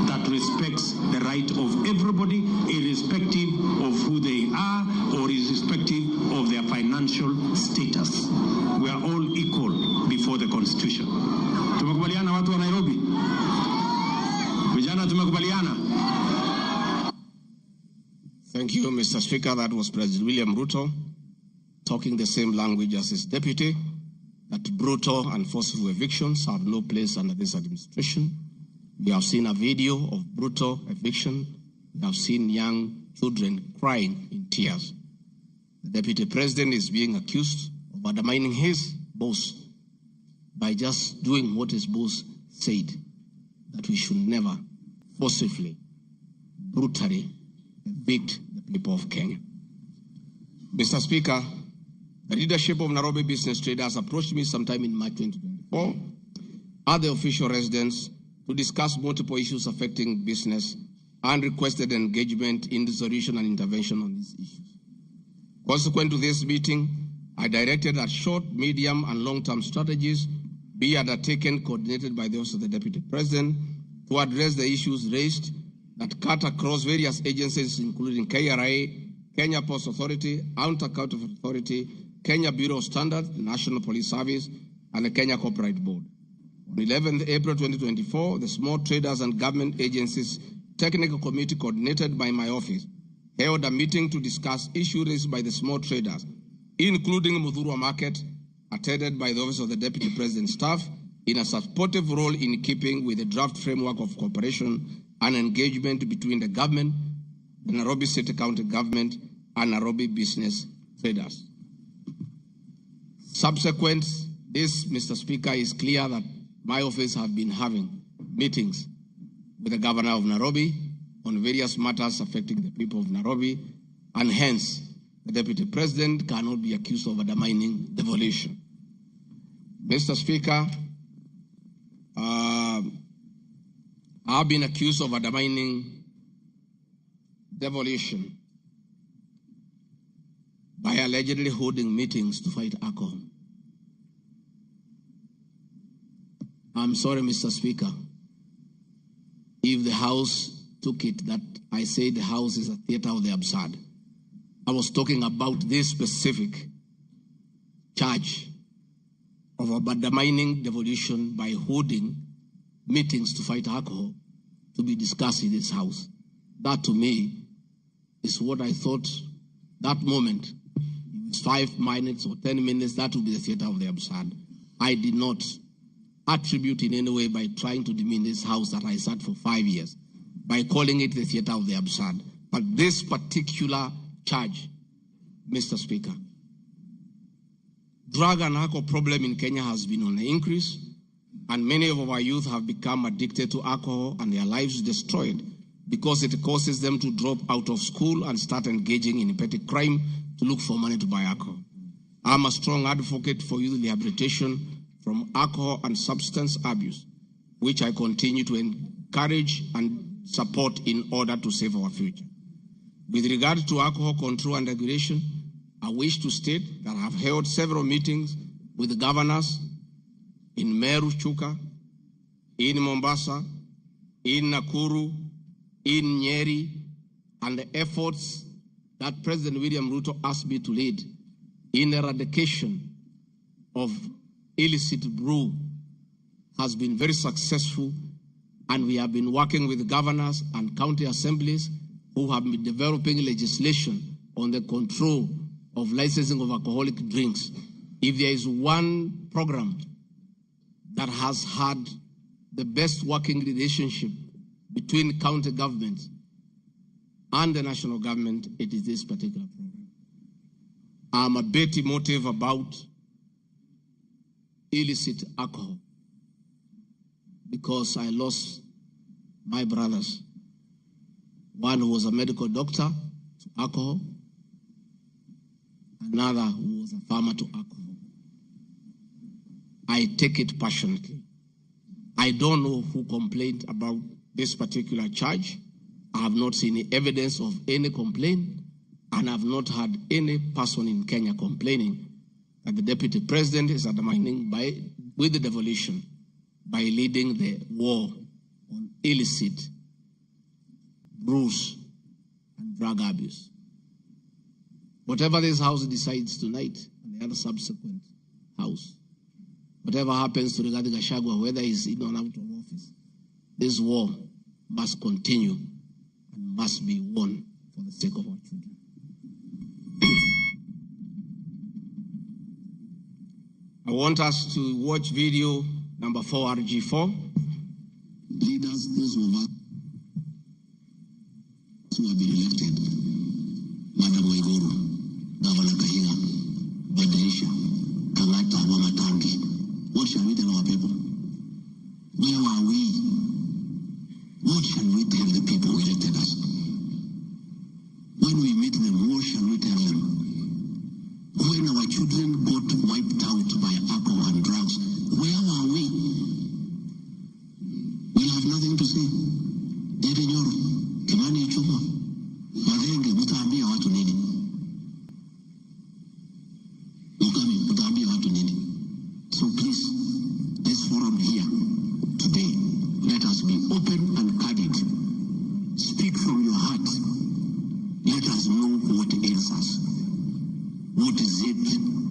that respects the right of everybody, irrespective of who they are or irrespective of their financial status. We are all equal before the Constitution. Tumekubaliana watu wa Nairobi? Vijana tumekubaliana? Thank you, Mr. Speaker. That was President William Ruto talking the same language as his deputy, that brutal and forceful evictions have no place under this administration. We have seen a video of brutal eviction. We have seen young children crying in tears. The Deputy President is being accused of undermining his boss by just doing what his boss said, that we should never forcibly, brutally evict the people of Kenya. Mr. Speaker, the leadership of Nairobi business traders approached me sometime in March 2024 at the official residence to discuss multiple issues affecting business and requested engagement in the solution and intervention on these issues. Consequent to this meeting, I directed that short, medium, and long-term strategies be undertaken, coordinated by the Office of the Deputy President, to address the issues raised that cut across various agencies, including KRA, Kenya Post Authority, Counterfeit Authority, Kenya Bureau of Standards, the National Police Service, and the Kenya Copyright Board. On 11th April 2024, the Small Traders and Government Agencies Technical Committee, coordinated by my office, held a meeting to discuss issues raised by the small traders, including Mudhurwa Market, attended by the Office of the Deputy President staff, in a supportive role in keeping with the draft framework of cooperation and engagement between the government, the Nairobi City County Government, and Nairobi business traders. Subsequent this, Mr. Speaker, is clear that my office have been having meetings with the Governor of Nairobi on various matters affecting the people of Nairobi, and hence the Deputy President cannot be accused of undermining devolution. Mr. Speaker, I've been accused of undermining devolution by allegedly holding meetings to fight alcohol. I'm sorry, Mr. Speaker, if the House took it that I say the House is a theater of the absurd. I was talking about this specific charge of undermining devolution by holding meetings to fight alcohol to be discussed in this House. That to me is what I thought that moment. If it's 5 minutes or 10 minutes, that would be the theater of the absurd. I did not attribute in any way by trying to demean this House that I sat for 5 years, by calling it the theater of the absurd. But this particular charge, Mr. Speaker, drug and alcohol problem in Kenya has been on the increase, and many of our youth have become addicted to alcohol and their lives destroyed because it causes them to drop out of school and start engaging in petty crime to look for money to buy alcohol. I'm a strong advocate for youth rehabilitation from alcohol and substance abuse, which I continue to encourage and support in order to save our future. With regard to alcohol control and regulation, I wish to state that I have held several meetings with the governors in Meru, Chuka, in Mombasa, in Nakuru, in Nyeri, and the efforts that President William Ruto asked me to lead in eradication of illicit brew has been very successful, and we have been working with governors and county assemblies who have been developing legislation on the control of licensing of alcoholic drinks. If there is one program that has had the best working relationship between county governments and the national government, it is this particular program. I'm a bit emotive about illicit alcohol because I lost my brothers. One who was a medical doctor to alcohol, another who was a farmer to alcohol. I take it passionately. I don't know who complained about this particular charge. I have not seen any evidence of any complaint, and I have not had any person in Kenya complaining that the Deputy President is undermining with the devolution by leading the war on illicit brews and drug abuse. Whatever this House decides tonight and the other subsequent House, whatever happens to Rigathi Gachagua, whether he's in or out of office, this war must continue and must be won for the sake of our children. I want us to watch video number 4, RG4. Leaders, those of us who have been elected, Madam Waiguru, Governor Kahiga, Badilisha, Kangata, Wamatangi, what shall we tell our people? Where are we? What shall we tell the people who elected us? When we meet them, what shall we tell them? When our children got wiped out by alcohol and drugs, where are we? We have nothing to say. Dede Nyoro, Kimani Ichung'wa, Madenge, mutaambia watu nini? Mukami, mutaambia watu nini? So please, this forum here today, let us be open and candid.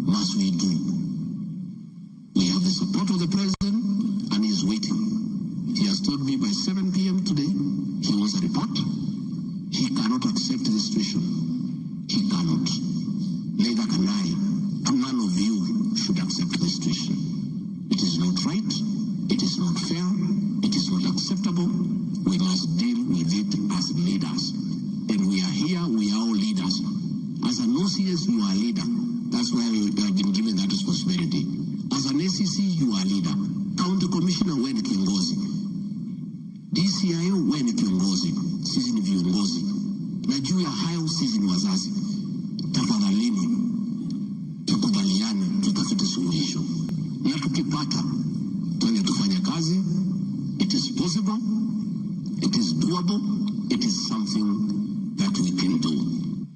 must we do? We have the support of the president, and he is waiting. He has told me by 7 p.m. today he wants a report. He cannot accept the situation. He cannot. Neither can I. And none of you should accept the situation. It is not right. It is not fair. It is not acceptable. We must deal with it as leaders. And we are here. We are all leaders. As an OCS, you are a leader. That's why we have been given that responsibility. As an ACC, you are a leader. County Commissioner, wewe ni kiongozi. DCIO, wewe ni kiongozi. Sisi ni viongozi. Na juu ya hayo sisi ni wazazi. Tafadhalini, tukubaliane, tutafute suluhisho. Na tukipata, tuende tufanye kazi. It is possible. It is doable. It is something that we can do.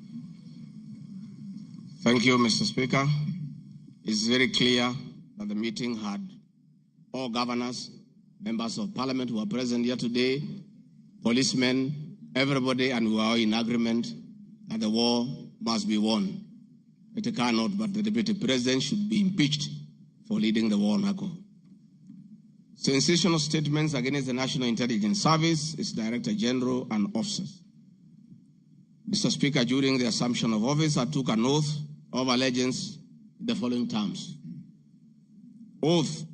Thank you, Mr. Speaker. It's very clear that the meeting had all governors, members of parliament who are present here today, policemen, everybody, and we are in agreement that the war must be won. It cannot, but the deputy president should be impeached for leading the war on alcohol. Sensational statements against the National Intelligence Service, its Director General, and officers. Mr. Speaker, during the assumption of office, I took an oath of allegiance in the following terms. Oath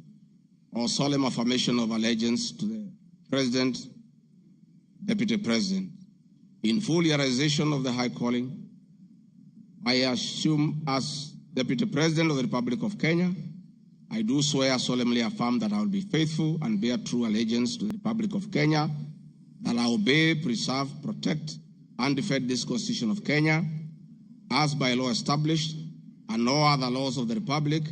or solemn affirmation of allegiance to the President, Deputy President. In full realization of the high calling, I assume as Deputy President of the Republic of Kenya, I do swear solemnly affirm that I will be faithful and bear true allegiance to the Republic of Kenya, that I will obey, preserve, protect, and defend this Constitution of Kenya, as by law established, and no other laws of the Republic,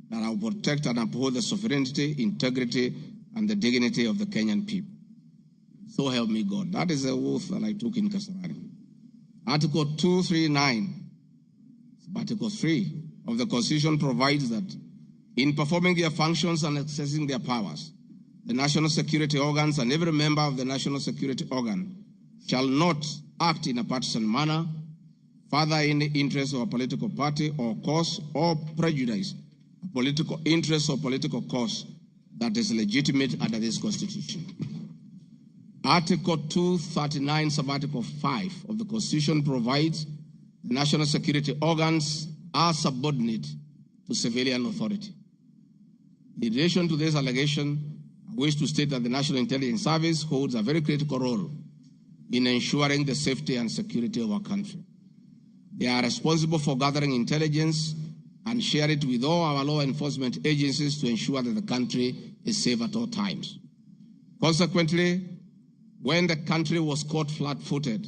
that I will protect and uphold the sovereignty, integrity, and the dignity of the Kenyan people. So help me God. That is the oath that I took in Kasarani. Article 239, Article 3 of the Constitution provides that in performing their functions and accessing their powers, the national security organs and every member of the national security organ shall not act in a partisan manner, further in the interest of a political party or cause, or prejudice a political interest or political cause that is legitimate under this Constitution. Article 239, Subarticle 5 of the Constitution provides the national security organs are subordinate to civilian authority. In relation to this allegation, I wish to state that the National Intelligence Service holds a very critical role in ensuring the safety and security of our country. They are responsible for gathering intelligence and share it with all our law enforcement agencies to ensure that the country is safe at all times. Consequently, when the country was caught flat-footed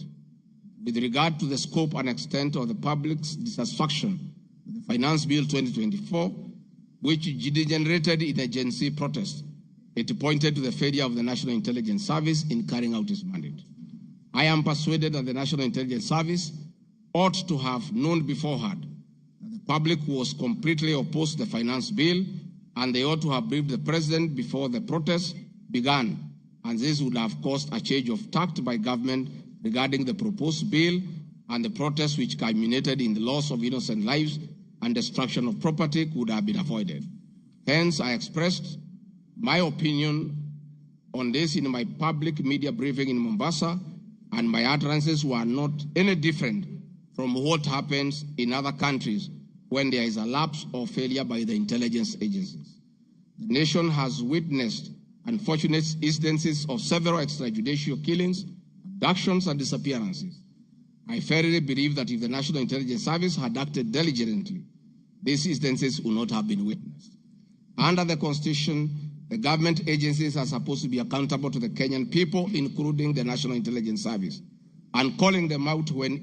with regard to the scope and extent of the public's dissatisfaction with the Finance Bill 2024, which degenerated in a Gen Z protest, it pointed to the failure of the National Intelligence Service in carrying out its mandate. I am persuaded that the National Intelligence Service ought to have known beforehand that the public was completely opposed to the Finance Bill, and they ought to have briefed the President before the protest began, and this would have caused a change of tact by government regarding the proposed bill, and the protest which culminated in the loss of innocent lives and destruction of property could have been avoided. Hence, I expressed my opinion on this in my public media briefing in Mombasa, and my utterances were not any different from what happens in other countries when there is a lapse or failure by the intelligence agencies. The nation has witnessed unfortunate instances of several extrajudicial killings, abductions, and disappearances. I firmly believe that if the National Intelligence Service had acted diligently, these instances would not have been witnessed. Under the Constitution, the government agencies are supposed to be accountable to the Kenyan people, including the National Intelligence Service, and calling them out when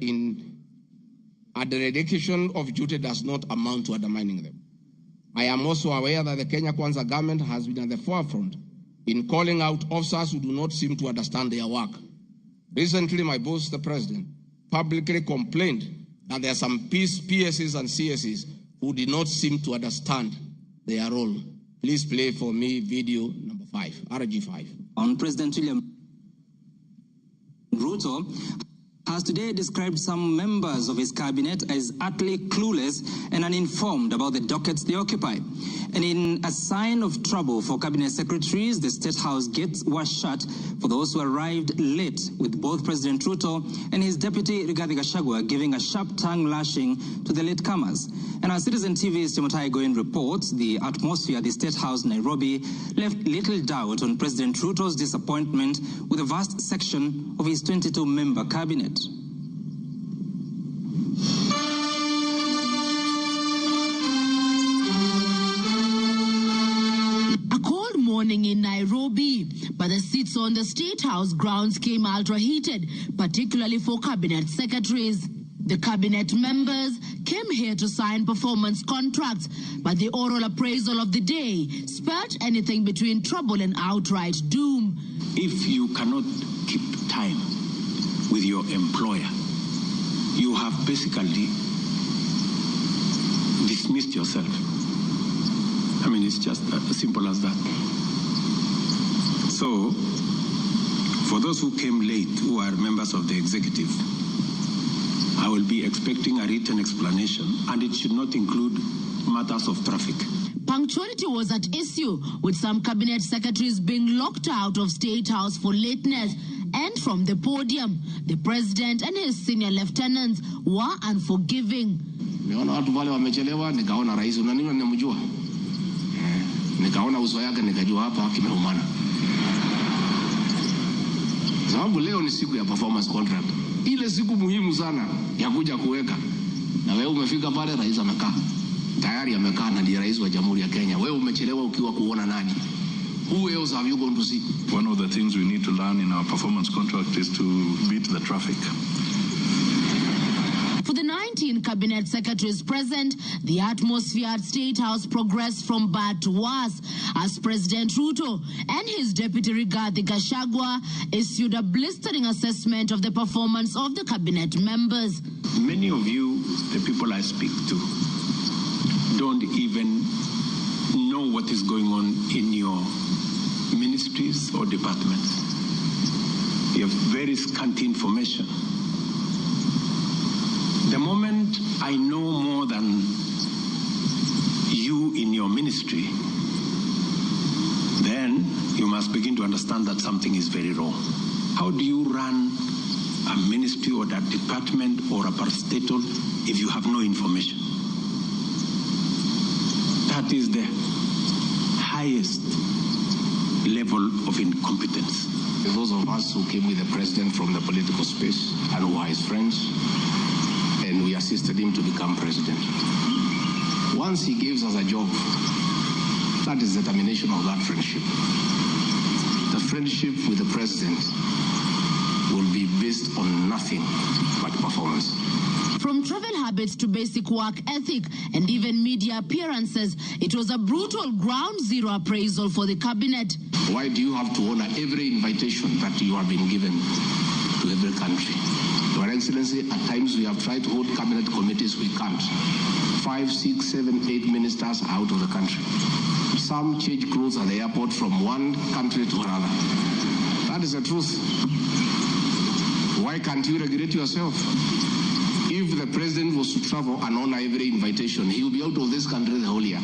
a dereliction of duty does not amount to undermining them. I am also aware that the Kenya Kwanza government has been at the forefront in calling out officers who do not seem to understand their work. Recently, my boss, the President, publicly complained that there are some PSs and CSs who did not seem to understand their role. Please play for me video number 5, RG5. On President William Ruto has today described some members of his cabinet as utterly clueless and uninformed about the dockets they occupy. And in a sign of trouble for cabinet secretaries, the State House gates were shut for those who arrived late, with both President Ruto and his deputy Rigathi Gachagua giving a sharp tongue lashing to the latecomers. And our Citizen TV's Timotai Goin reports the atmosphere at the State House, Nairobi, left little doubt on President Ruto's disappointment with a vast section of his 22-member cabinet. Morning in Nairobi, but the seats on the State House grounds came ultra-heated, particularly for cabinet secretaries. The cabinet members came here to sign performance contracts, but the oral appraisal of the day spelled anything between trouble and outright doom. If you cannot keep time with your employer, you have basically dismissed yourself. I mean, it's just as simple as that. So, for those who came late, who are members of the executive, I will be expecting a written explanation, and it should not include matters of traffic. Punctuality was at issue, with some cabinet secretaries being locked out of State House for lateness. And from the podium, the president and his senior lieutenants were unforgiving. Niona watu wale wamechelewa, nikaona rais unaniona nimemjua. Nikaona uso yake nikajua hapa kimeumana. Sababu leo ni siku ya performance contract. Ile siku muhimu sana ya kuja kuweka. Na wewe umefika pale, rais amekaa. Tayari amekaa na ndiye rais wa Jamhuri ya Kenya. Wewe umechelewa ukiwa kuona nani? Who else have you gone to see? One of the things we need to learn in our performance contract is to beat the traffic. For the 19 cabinet secretaries present, the atmosphere at State House progressed from bad to worse as President Ruto and his deputy Rigathi Gachagua issued a blistering assessment of the performance of the cabinet members. Many of you, the people I speak to, don't even know what is going on in your ministries or departments. You have very scanty information. The moment I know more than you in your ministry, then you must begin to understand that something is very wrong. How do you run a ministry or a department or a parastatal if you have no information? That is the highest level of incompetence. Those of us who came with the president from the political space and who are his friends, and we assisted him to become president. Once he gives us a job, that is the termination of that friendship. The friendship with the president will be based on nothing but performance. From travel habits to basic work ethic and even media appearances, it was a brutal ground zero appraisal for the cabinet. Why do you have to honor every invitation that you have been given to every country? Your Excellency, at times we have tried to hold cabinet committees, we can't. 5, 6, 7, 8 ministers are out of the country. Some change clothes at the airport from one country to another. That is the truth. Why can't you regulate yourself? If the president was to travel and honor every invitation, he will be out of this country the whole year.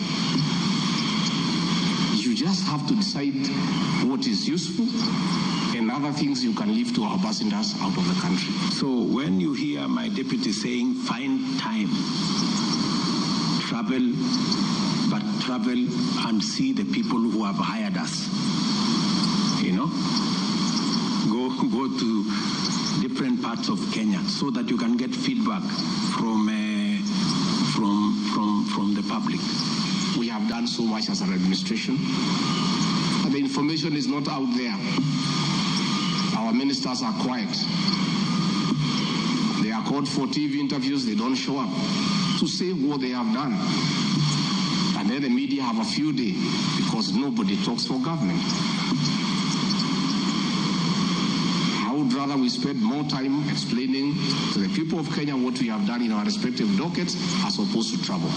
You just have to decide what is useful and other things you can leave to our ambassadors out of the country. So when you hear my deputy saying, find time, travel, but travel and see the people who have hired us, you know, go to different parts of Kenya so that you can get feedback from the public. We have done so much as an administration, but the information is not out there. Our ministers are quiet. They are called for TV interviews, they don't show up to say what they have done. And then the media have a field day because nobody talks for government. I would rather we spend more time explaining to the people of Kenya what we have done in our respective dockets as opposed to travel.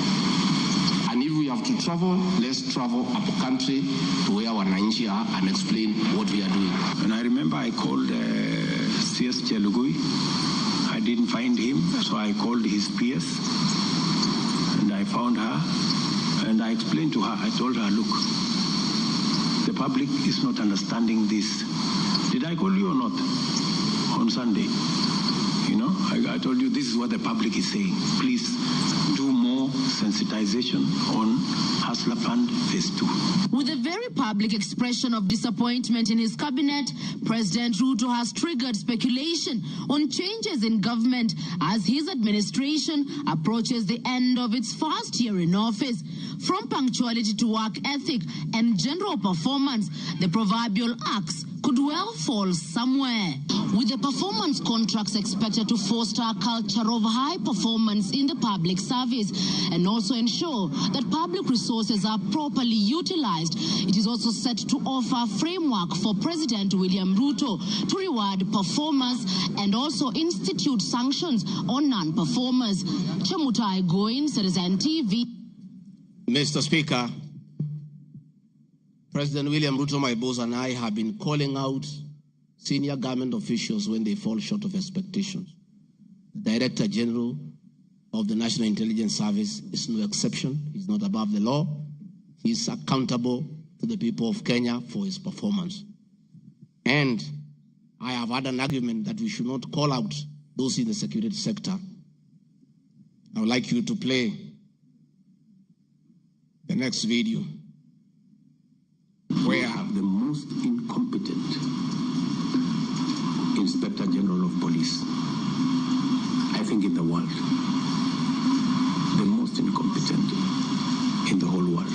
And if we have to travel, let's travel up country to where our wananchi are and explain what we are doing. And I remember I called CS Chelugui didn't find him, so I called his PS and I found her and I explained to her, I told her, look, the public is not understanding this. Did I call you or not on Sunday? You know, I told you this is what the public is saying. Please do more sensitization on Hustler Fund Phase 2. With a very public expression of disappointment in his cabinet, President Ruto has triggered speculation on changes in government as his administration approaches the end of its first year in office. From punctuality to work ethic and general performance, the proverbial axe could well fall somewhere. With the performance contracts expected to foster a culture of high performance in the public service and also ensure that public resources are properly utilized, it is also set to offer a framework for President William Ruto to reward performers and also institute sanctions on non-performers. Chemutai Goin, Citizen TV. Mr. Speaker, President William Ruto, my boss, and I have been calling out senior government officials when they fall short of expectations. The Director General of the National Intelligence Service is no exception. He's not above the law. He's accountable to the people of Kenya for his performance. And I have had an argument that we should not call out those in the security sector. I would like you to play the next video. We have the most incompetent Inspector General of Police, I think, in the world. The most incompetent in the whole world.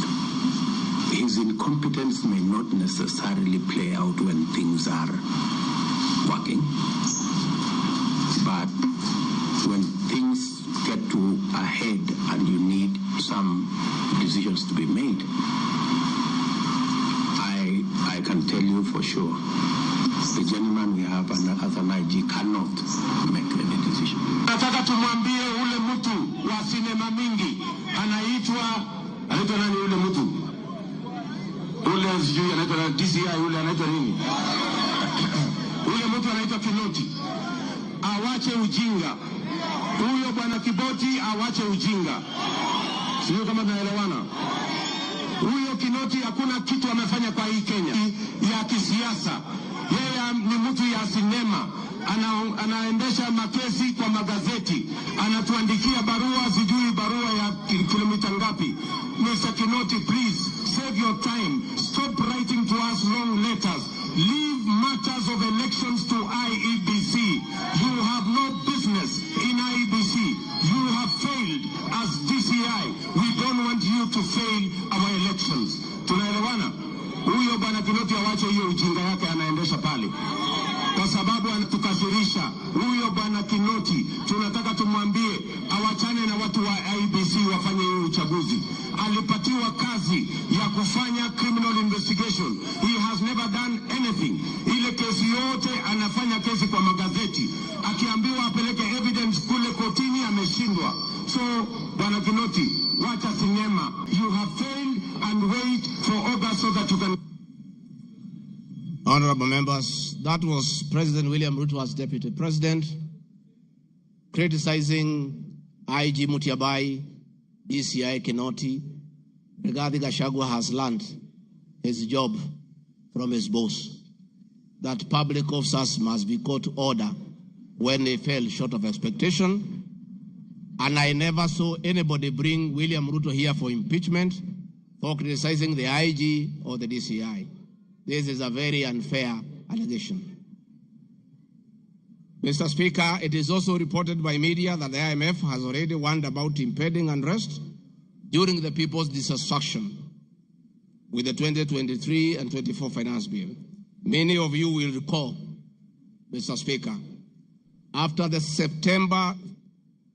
His incompetence may not necessarily play out when things are working, but when things get to a head and you need some decisions to be made, I can tell you for sure, the gentleman we have as an IG cannot make any decision. Nataka tumwambie ule mtu wa sinema mingi anaitwa nani ule mtu? Ule sijui anaitwa na DCI, ule anaitwa nini? Ule mtu anaitwa Kinoti. Awache ujinga. Huyo bwana Kiboti awache ujinga. Sio kama tunaelewana. Huyo Kinoti hakuna kitu amefanya kwa hii Kenya ya kisiasa. Yeye ni mtu ya sinema. Anaendesha makesi kwa magazeti. Anatuandikia barua, sijui barua ya kilomita ngapi. Mr. Kinoti, please save your time. Stop writing to us long letters. Leave matters of elections to IEBC. You have no business in IEBC. You have failed as DCI. We don't want you to fail our elections. Tunaelewana? Huyo bwana Kinoti awache hiyo ujinga yake anaendesha pale, kwa sababu anatukasirisha. Huyo bwana Kinoti tunataka tumwambie awachane na watu wa IEBC wafanye hiyo uchaguzi. Alipatiwa kazi ya kufanya criminal investigation. He has never done anything. Ile kesi yote anafanya kesi kwa magazeti. Akiambiwa apeleke evidence kule kotini ameshindwa. So, bwana Kinoti, wacha sinema. You have failed and wait for August so that you can... Honorable members, that was President William Ruto as Deputy President criticizing IG Mutiabai, DCI Kinoti. Rigathi Gachagua has learned his job from his boss, that public officers must be called to order when they fell short of expectation. And I never saw anybody bring William Ruto here for impeachment for criticizing the IG or the DCI. This is a very unfair allegation. Mr. Speaker, it is also reported by media that the IMF has already warned about impending unrest during the people's dissatisfaction with the 2023 and 24 finance bill. Many of you will recall, Mr. Speaker, after the September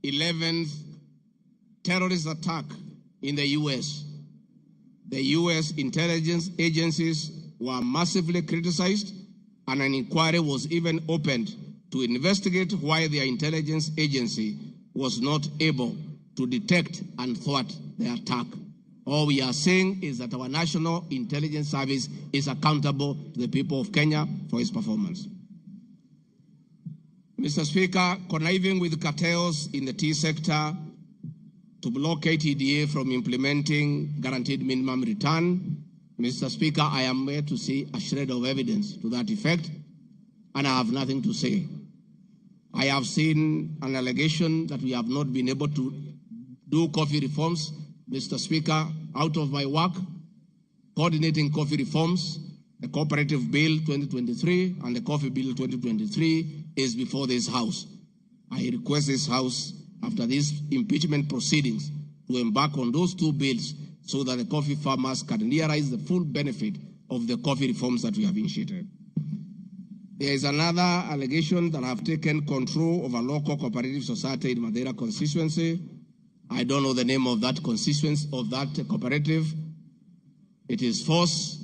11th terrorist attack in the U.S., the U.S. intelligence agencies were massively criticized, and an inquiry was even opened to investigate why their intelligence agency was not able to detect and thwart the attack. All we are saying is that our National Intelligence Service is accountable to the people of Kenya for its performance. Mr. Speaker, conniving with cartels in the tea sector to block KTDA from implementing guaranteed minimum return. Mr. Speaker, I am here to see a shred of evidence to that effect, and I have nothing to say. I have seen an allegation that we have not been able to do coffee reforms, Mr. Speaker, out of my work, coordinating coffee reforms. The Cooperative Bill 2023 and the Coffee Bill 2023 is before this House. I request this House, after these impeachment proceedings, to embark on those two bills so that the coffee farmers can realize the full benefit of the coffee reforms that we have initiated. There is another allegation that I have taken control of a local cooperative society in Madeira constituency. I don't know the name of that constituency, of that cooperative. It is false.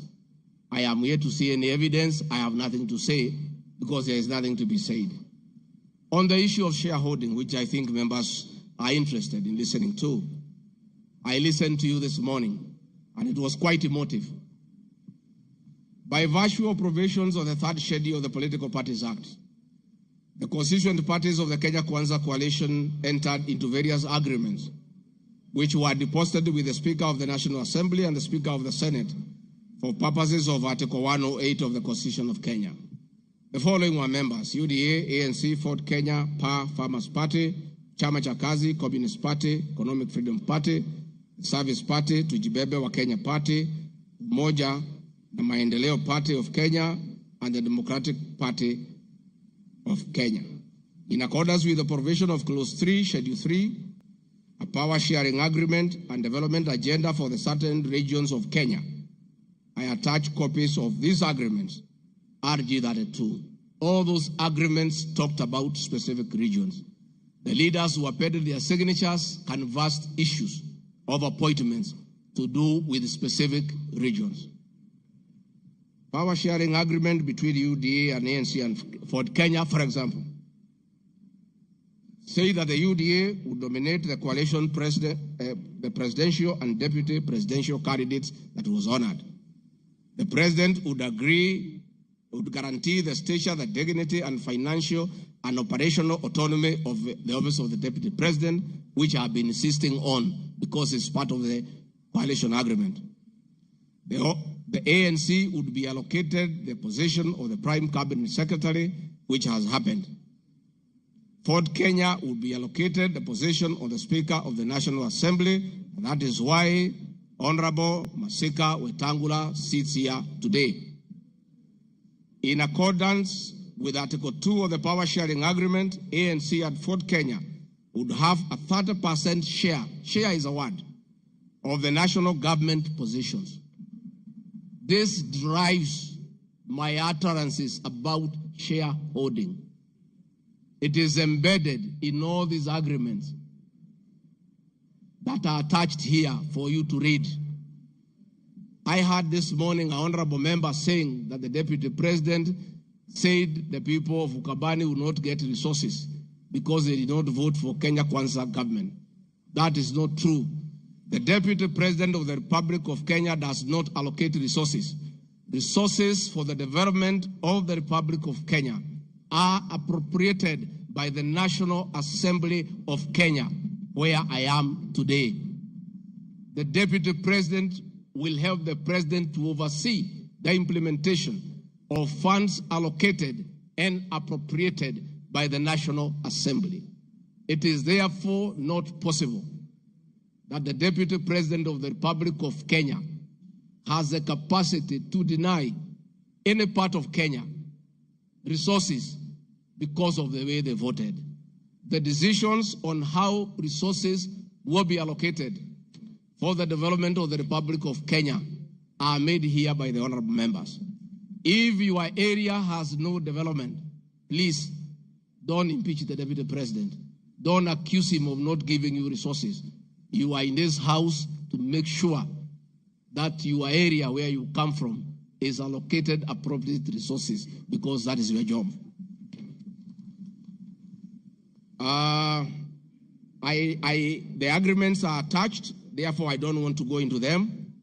I am here to see any evidence. I have nothing to say because there is nothing to be said. On the issue of shareholding, which I think members are interested in listening to, I listened to you this morning, and it was quite emotive. By virtue of provisions of the third schedule of the Political Parties Act, the constituent parties of the Kenya Kwanza coalition entered into various agreements, which were deposited with the Speaker of the National Assembly and the Speaker of the Senate for purposes of Article 108 of the Constitution of Kenya. The following were members: UDA, ANC, Ford Kenya, PA, Farmers Party, Chama cha Kazi, Communist Party, Economic Freedom Party, Service Party, Tujibebe wa Kenya Party, Umoja na Maendeleo Party of Kenya, and the Democratic Party of Kenya. In accordance with the provision of Clause 3, Schedule 3, a power sharing agreement and development agenda for the certain regions of Kenya, I attach copies of these agreements, RG32. All those agreements talked about specific regions. The leaders who appended their signatures canvassed issues of appointments to do with specific regions. Power sharing agreement between UDA and ANC and Ford Kenya, for example, say that the UDA would nominate the coalition president, the presidential and deputy presidential candidates that was honored. The president would guarantee the stature, the dignity, and financial and operational autonomy of the office of the deputy president, which I have been insisting on because it's part of the coalition agreement. The ANC would be allocated the position of the prime cabinet secretary, which has happened. Ford Kenya would be allocated the position of the Speaker of the National Assembly, and that is why Honorable Masika Wetangula sits here today. In accordance with Article 2 of the Power Sharing Agreement, ANC and Ford Kenya would have a 30% share is a word, of the national government positions. This drives my utterances about shareholding. It is embedded in all these agreements that are attached here for you to read. I heard this morning an honorable member saying that the deputy president said the people of Ukabani will not get resources because they did not vote for Kenya Kwanza government. That is not true. The Deputy President of the Republic of Kenya does not allocate resources. Resources for the development of the Republic of Kenya are appropriated by the National Assembly of Kenya, where I am today. The Deputy President will help the President to oversee the implementation of funds allocated and appropriated by the National Assembly. It is therefore not possible that the Deputy President of the Republic of Kenya has the capacity to deny any part of Kenya resources because of the way they voted. The decisions on how resources will be allocated for the development of the Republic of Kenya are made here by the honorable members. If your area has no development, please don't impeach the Deputy President. Don't accuse him of not giving you resources. You are in this house to make sure that your area where you come from is allocated appropriate resources because that is your job. The agreements are attached, therefore I don't want to go into them.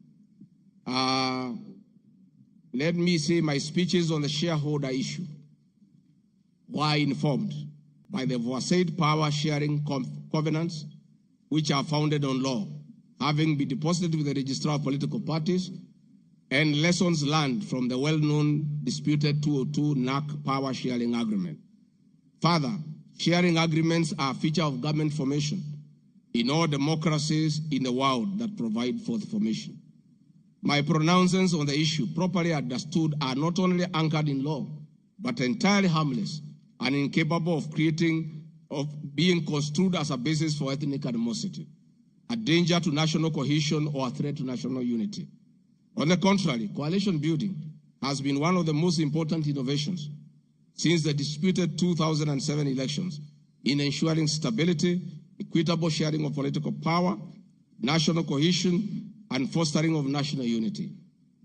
Let me say my speeches on the shareholder issue were informed. by the aforesaid power-sharing covenants, which are founded on law, having been deposited with the Registrar of Political Parties, and lessons learned from the well-known disputed 202 NAC power-sharing agreement. Further, sharing agreements are a feature of government formation in all democracies in the world that provide for the formation. My pronouncements on the issue, properly understood, are not only anchored in law, but entirely harmless and incapable of being construed as a basis for ethnic animosity, a danger to national cohesion, or a threat to national unity. On the contrary, coalition building has been one of the most important innovations since the disputed 2007 elections in ensuring stability, equitable sharing of political power, national cohesion, and fostering of national unity.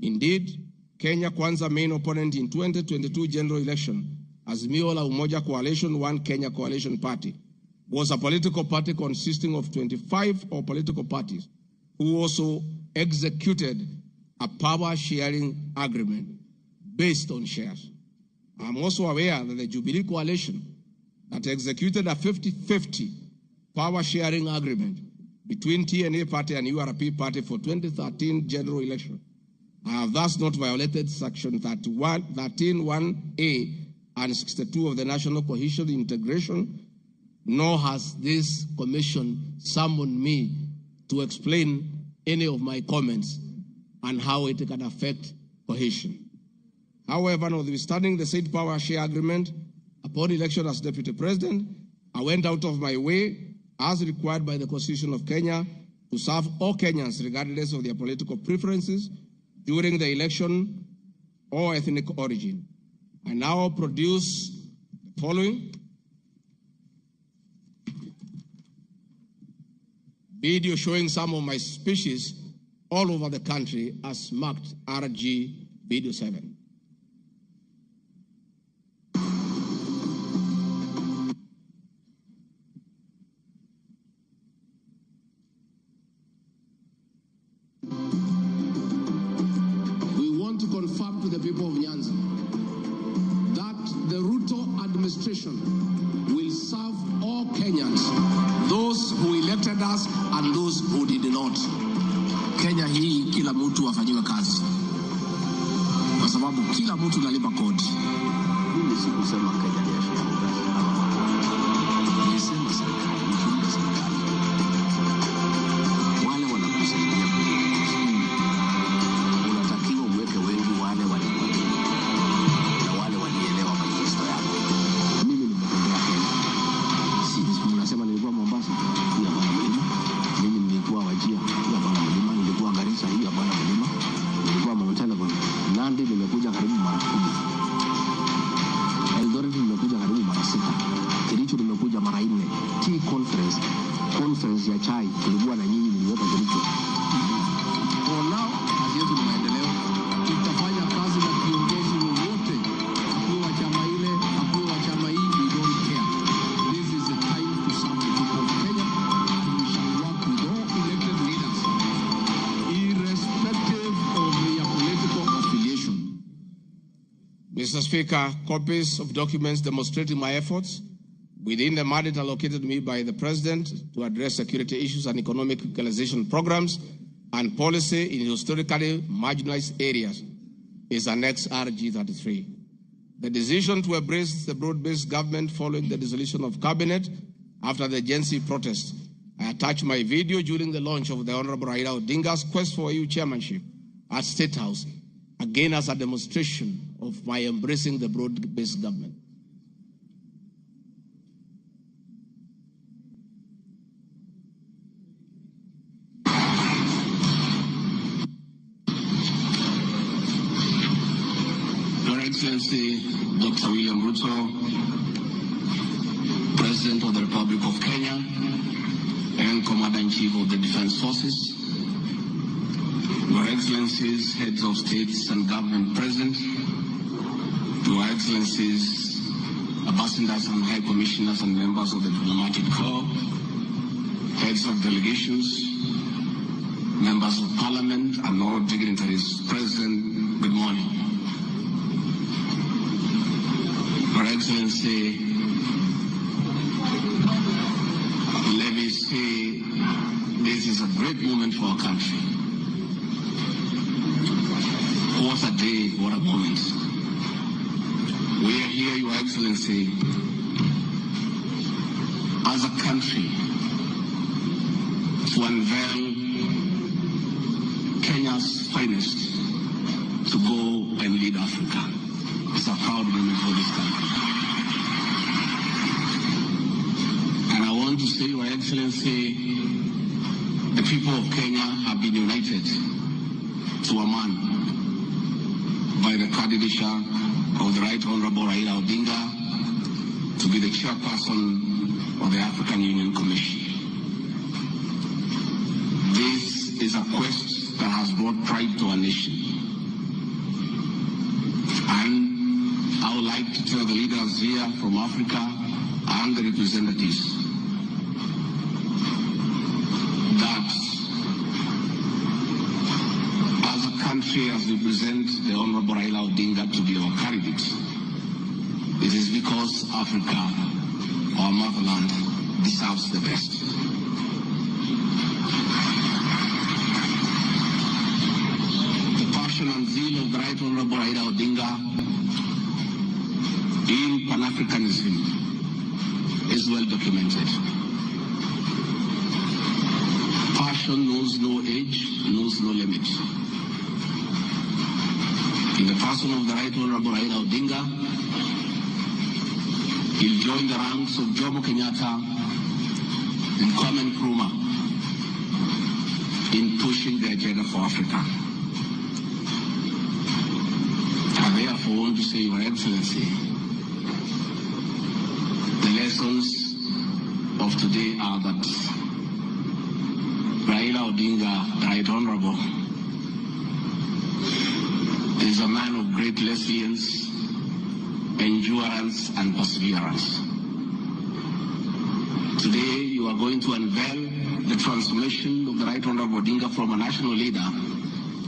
Indeed, Kenya Kwanza main opponent in 2022 general election, Azimio la Umoja Coalition, One Kenya Coalition Party, was a political party consisting of 25 political parties who also executed a power-sharing agreement based on shares. I'm also aware that the Jubilee Coalition that executed a 50-50 power-sharing agreement between TNA Party and URP Party for 2013 general election have thus not violated Section 13(1)(a) and 62 of the National Cohesion Integration, nor has this commission summoned me to explain any of my comments and how it can affect cohesion. However, notwithstanding the said power share agreement, upon election as Deputy President, I went out of my way, as required by the Constitution of Kenya, to serve all Kenyans regardless of their political preferences during the election or ethnic origin. I now produce the following video showing some of my speeches all over the country as marked RG Video 7. We want to confirm to the people of Nyanza that the Ruto administration will serve all Kenyans, those who elected us and those who did not. Kenya hii kila mtu afanyiwe kazi, kwa sababu kila mtu nalipa kodi. Mimi sikusema Kenya ni ashia kazi. Nisema serikali, mchunga serikali. Wale wanakusaidia unatakiwa uweke wengi wale walikuwa na wale walielewa manifesto yako. Mimi nimetembea Kenya. Sisi tunasema nilikuwa Mombasa, pia bana mlima. Mimi nilikuwa Wajia, pia bana mlima. Nilikuwa Garissa, hii bana mlima. Nilikuwa Mombasa kwa Nandi, nimekuja karibu mara 10. Eldoret nimekuja karibu mara 6. Kericho nimekuja mara 4. Tea conference ya chai tulikuwa na nyinyi, niliweka Kericho. For now, kazi yetu ni maendeleo. Tutafanya kazi na viongozi wote, akiwa chama ile, akiwa chama hii, we don't care. This is the time to serve the people of Kenya, and we shall work with all elected leaders, irrespective of their political affiliation. Mr. Speaker, copies of documents demonstrating my efforts within the mandate allocated to me by the President to address security issues and economic equalization programs and policy in historically marginalized areas is Annex RG33. The decision to embrace the broad-based government following the dissolution of cabinet after the Gen Z protest. I attached my video during the launch of the Honorable Raila Odinga's quest for EU chairmanship at State House, again as a demonstration of my embracing the broad-based government. Your Excellency, Dr. William Ruto, President of the Republic of Kenya and Commander-in-Chief of the Defense Forces, Your Excellencies, Heads of States and Government present, Your Excellencies, Ambassadors and High Commissioners and members of the Diplomatic Corps, Heads of Delegations, Members of Parliament and all dignitaries present, good morning. Your Excellency, great moment for our country. What a day, what a moment. We are here, Your Excellency, as a country to unveil Kenya's finest to go and lead Africa. It's a proud moment for this country. And I want to say, Your Excellency, the people of Kenya have been united to a man by the candidature of the Right Honorable Raila Odinga to be the chairperson of the African Union Commission. This is a quest that has brought pride to our nation. And I would like to tell the leaders here from Africa and the representatives that as a country, as we present the Honorable Raila Odinga to be our candidate, it is because Africa, our motherland, deserves the best. The passion and zeal of the Right Honorable Raila Odinga in Pan-Africanism is well documented. Passion knows no age, knows no limit. In the person of the Right Honorable Raila Odinga, he'll join the ranks of Jomo Kenyatta and Kwame Nkrumah in pushing the agenda for Africa. I therefore want to say, Your Excellency, the lessons of today are that Raila Odinga, the Right Honorable, is a man of great resilience, endurance, and perseverance. Today, you are going to unveil the transformation of the Right Honorable Odinga from a national leader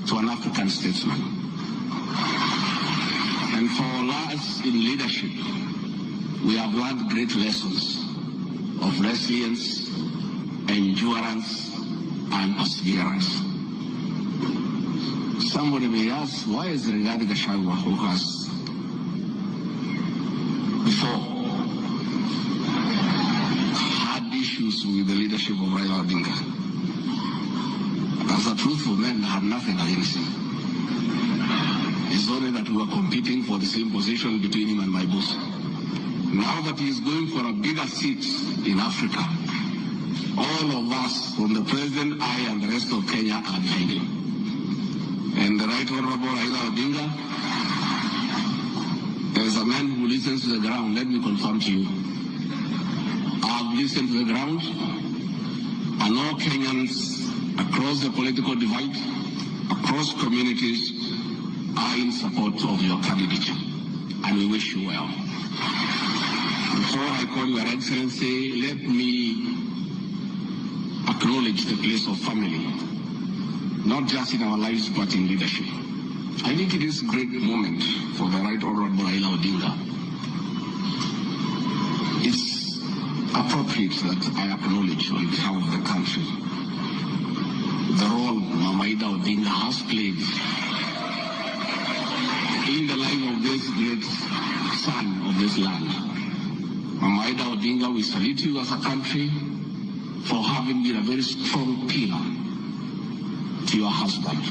to an African statesman. And for us in leadership, we have learned great lessons of resilience, endurance, and perseverance. Somebody may ask, why is Rigathi Gachagua, who has before had issues with the leadership of Raila Odinga? As a truthful man, I have nothing against him. It's only that we were competing for the same position between him and my boss. Now that he is going for a bigger seat in Africa, all of us, from the president, I, and the rest of Kenya, are behind him. And the Right Honorable Raila Odinga, as a man who listens to the ground, let me confirm to you, I've listened to the ground, and all Kenyans across the political divide, across communities, are in support of your candidature, and we wish you well. Before I call Your Excellency, let me acknowledge the place of family, not just in our lives, but in leadership. I think it is a great moment for the Right Honorable Raila Odinga. It's appropriate that I acknowledge on behalf of the country the role Mama Ida Odinga has played in the life of this great son of this land. Mama Ida Odinga, we salute you as a country for having been a very strong pillar to your husband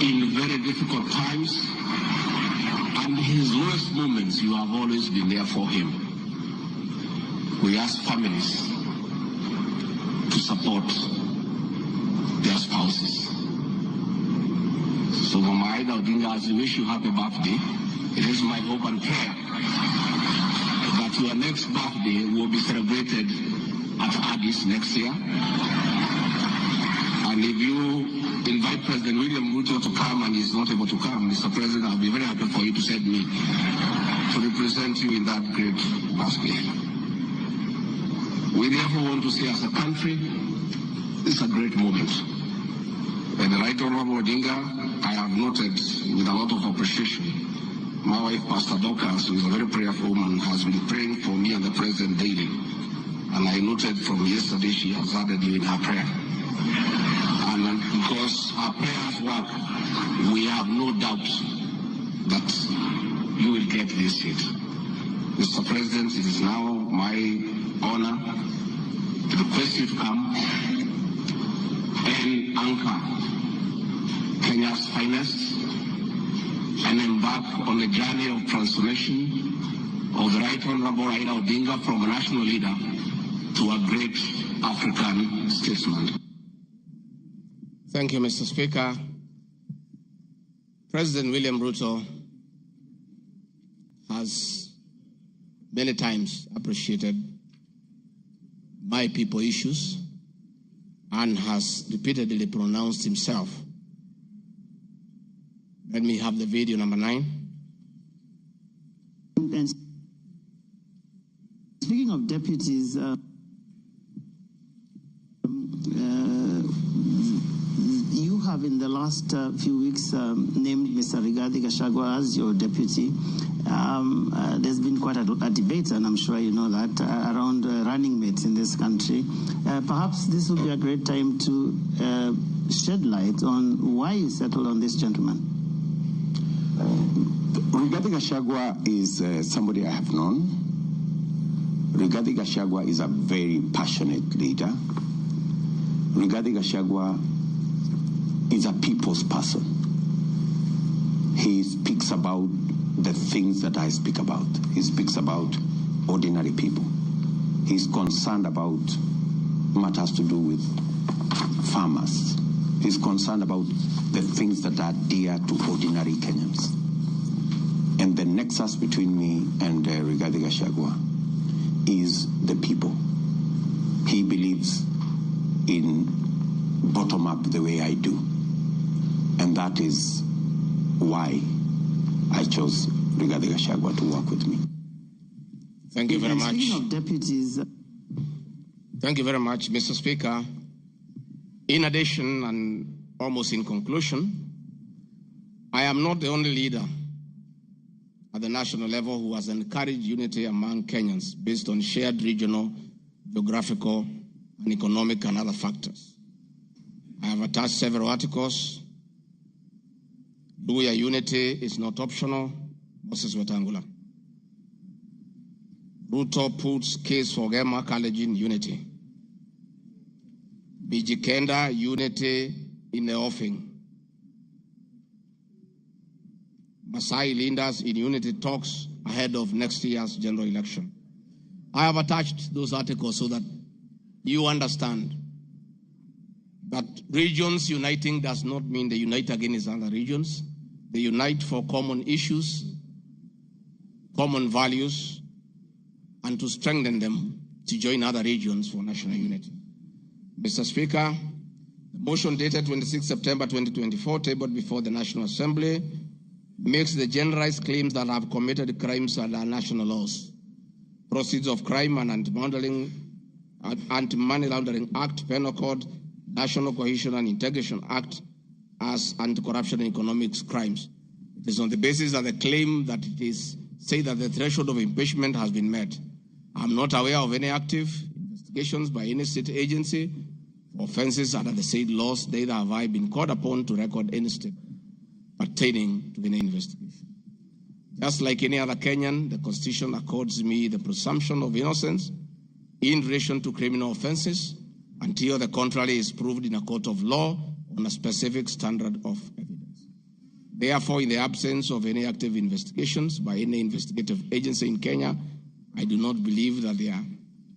in very difficult times, and his lowest moments, you have always been there for him. We ask families to support their spouses. So Mama Ida Odinga, as we wish you happy birthday, it is my hope and prayer that your next birthday will be celebrated at Addis next year. And if you invite President William Ruto to come and he's not able to come, Mr. President, I'll be very happy for you to send me to represent you in that great birthday. We therefore want to say, as a country, this is a great moment. And the Right Honorable Odinga, I have noted with a lot of appreciation, my wife, Pastor Dorcas, who is a very prayerful woman, has been praying for me and the President daily. And I noted from yesterday she has added you in her prayer. And because our prayers work, we have no doubt that you will get this seat. Mr. President, it is now my honor to request you to come and anchor Kenya's finest and embark on a journey of transformation of the Right Honorable Raila Odinga from a national leader to a great African statesman. Thank you, Mr. Speaker. President William Ruto has many times appreciated my people issues and has repeatedly pronounced himself. Let me have the video number 9. And speaking of deputies, you have in the last few weeks named Mr. Rigathi Gachagua as your deputy. There's been quite a debate, and I'm sure you know that, around running mates in this country. Perhaps this would be a great time to shed light on why you settled on this gentleman. Rigathi Gachagua is somebody I have known. Rigathi Gachagua is a very passionate leader. Rigathi Gachagua is a people's person. He speaks about the things that I speak about. He speaks about ordinary people. He's concerned about matters to do with farmers. He's concerned about the things that are dear to ordinary Kenyans. And the nexus between me and Rigathi Gachagua is the people. He believes in bottom-up the way I do. And that is why I chose Rigathi Gachagua to work with me. Thank you very much. Speaking of deputies... Thank you very much, Mr. Speaker. In addition, and almost in conclusion, I am not the only leader at the national level who has encouraged unity among Kenyans based on shared regional, geographical, and economic and other factors. I have attached several articles. Luya unity is not optional. Moses Wetangula. Ruto puts case for Gema Kalenjin unity. Bijikenda unity in the offing. Masai leaders in unity talks ahead of next year's general election. I have attached those articles so that you understand that regions uniting does not mean they unite against other regions. They unite for common issues, common values, and to strengthen them to join other regions for national unity. Mr. Speaker, the motion dated 26 September 2024, tabled before the National Assembly, makes the generalized claims that have committed crimes under national laws. Proceeds of Crime and Anti-Money Laundering Act, Penal Code, National Cohesion and Integration Act as anti-corruption and economic crimes. It is on the basis of the claim that it is said that the threshold of impeachment has been met. I am not aware of any active investigations by any state agency for offences under the said laws, neither have I been called upon to record any step pertaining to any investigation. Just like any other Kenyan, the Constitution accords me the presumption of innocence in relation to criminal offences until the contrary is proved in a court of law on a specific standard of evidence. Therefore, in the absence of any active investigations by any investigative agency in Kenya, I do not believe that there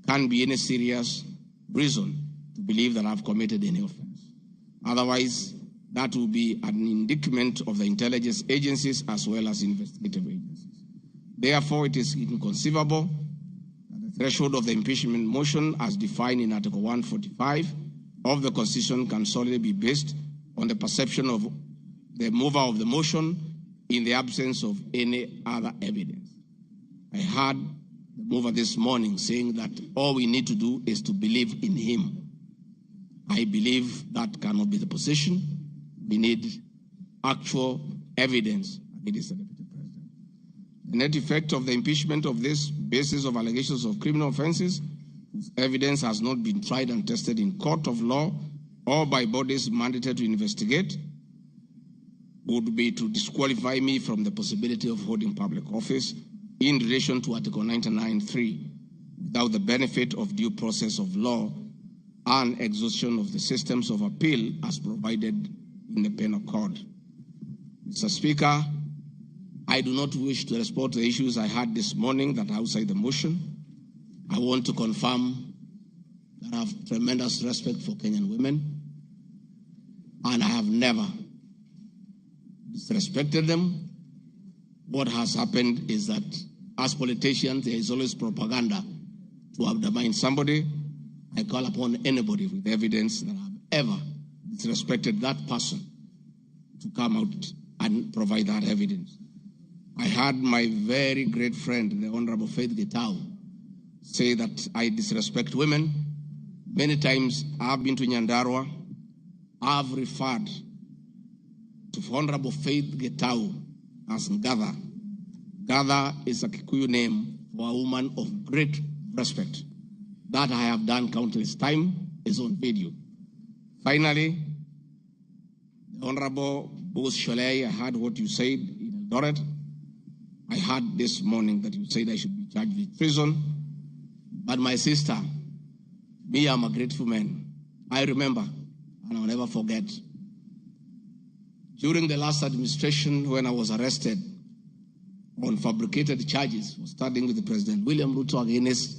can be any serious reason to believe that I've committed any offense. Otherwise, that will be an indictment of the intelligence agencies as well as investigative agencies. Therefore, it is inconceivable that the threshold of the impeachment motion as defined in Article 145 of the Constitution can solely be based on the perception of the mover of the motion in the absence of any other evidence. I heard the mover this morning saying that all we need to do is to believe in him. I believe that cannot be the position. We need actual evidence against the Deputy President. The net effect of the impeachment of this basis of allegations of criminal offences, whose evidence has not been tried and tested in court of law, or by bodies mandated to investigate would be to disqualify me from the possibility of holding public office in relation to Article 99(3) without the benefit of due process of law and exhaustion of the systems of appeal as provided in the Penal Code. Mr. Speaker, I do not wish to respond to the issues I had this morning that are outside the motion. I want to confirm that I have tremendous respect for Kenyan women, and I have never disrespected them. What has happened is that as politicians, there is always propaganda to undermine somebody. I call upon anybody with evidence that I have ever disrespected that person to come out and provide that evidence. I had my very great friend, the Honorable Faith Getau, say that I disrespect women. Many times I've been to Nyandarua. I've referred to Honorable Faith Getau as Ngatha. Ngatha is a Kikuyu name for a woman of great respect. That I have done countless times is on video. Finally, the Honorable Bose Sholei, I heard what you said in Eldoret. I heard this morning that you said I should be charged with treason. But my sister, me, I'm a grateful man. I remember, and I'll never forget, during the last administration when I was arrested on fabricated charges for standing with the President William Ruto against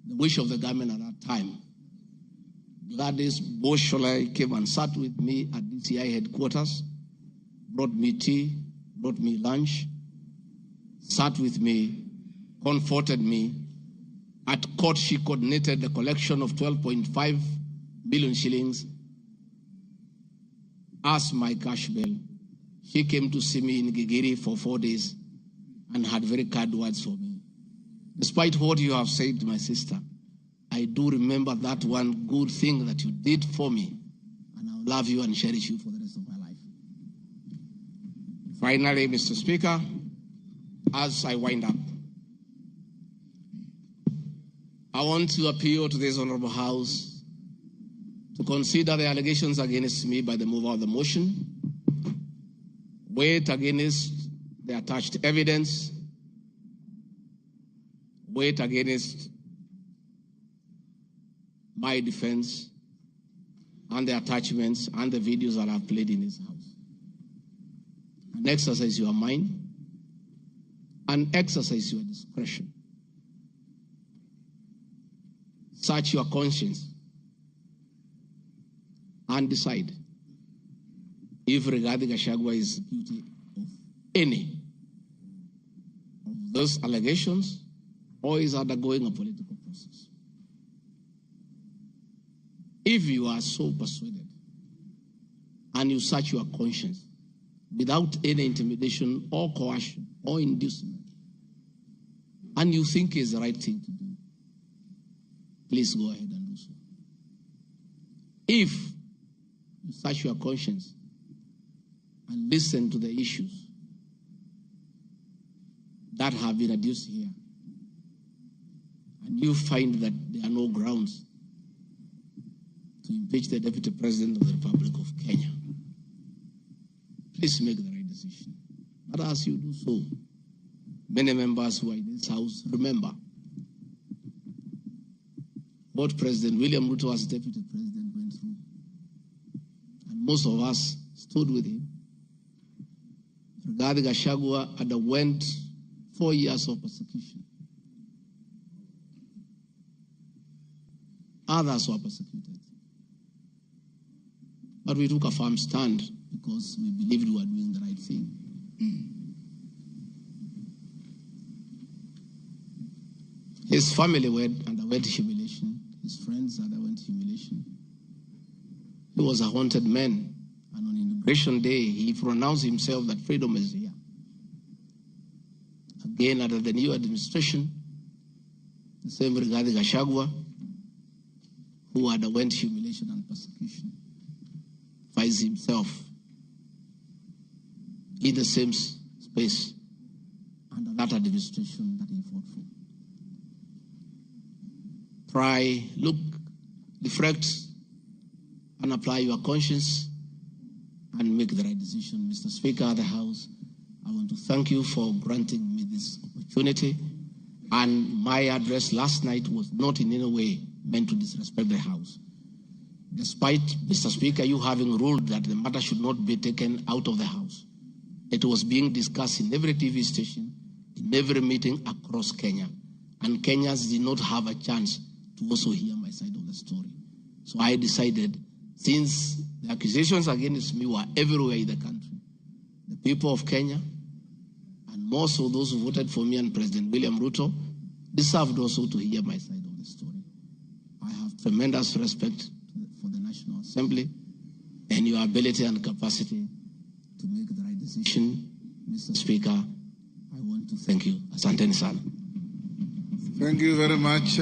the wish of the government at that time, Gladys Bosholai came and sat with me at DCI headquarters, brought me tea, brought me lunch, sat with me, comforted me. At court, she coordinated the collection of 12.5 billion shillings as my cash bail. She came to see me in Gigiri for 4 days and had very kind words for me. Despite what you have said, my sister, I do remember that one good thing that you did for me, and I'll love you and cherish you for the rest of my life. Finally, Mr. Speaker, as I wind up, I want to appeal to this Honorable House to consider the allegations against me by the mover of the motion, weigh it against the attached evidence, weigh it against my defense and the attachments and the videos that I've played in this house. And exercise your mind and exercise your discretion. Search your conscience and decide if Rigathi Gachagua is guilty of any of those allegations or is undergoing a political process. If you are so persuaded and you search your conscience without any intimidation or coercion or inducement, and you think is the right thing to do, please go ahead and do so. If you search your conscience and listen to the issues that have been adduced here, and you find that there are no grounds to impeach the Deputy President of the Republic of Kenya, please make the right decision. But as you do so, many members who are in this House remember what President William Ruto as Deputy President went through. And most of us stood with him. Rigathi Gachagua underwent 4 years of persecution. Others were persecuted. But we took a firm stand because we believed we were doing the right thing. His family underwent humiliation. His friends underwent humiliation. He was a haunted man. And on Inauguration Day, he pronounced himself that freedom is here. Again, under the new administration, the same Rigathi Gachagua, who underwent humiliation and persecution, finds himself in the same space under that administration that he fought for. Try, look, reflect, and and apply your conscience and make the right decision. Mr. Speaker of the House, I want to thank you for granting me this opportunity. And my address last night was not in any way meant to disrespect the House. Despite, Mr. Speaker, you having ruled that the matter should not be taken out of the House, it was being discussed in every TV station, in every meeting across Kenya. And Kenyans did not have a chance to also hear my side of the story. So I decided, since the accusations against me were everywhere in the country, the people of Kenya, and more so those who voted for me and President William Ruto, deserved also to hear my side of the story. I have tremendous respect for the National Assembly and your ability and capacity to make the right decision. Mr. Speaker, I want to thank you. Asanteni sana. Thank you very much.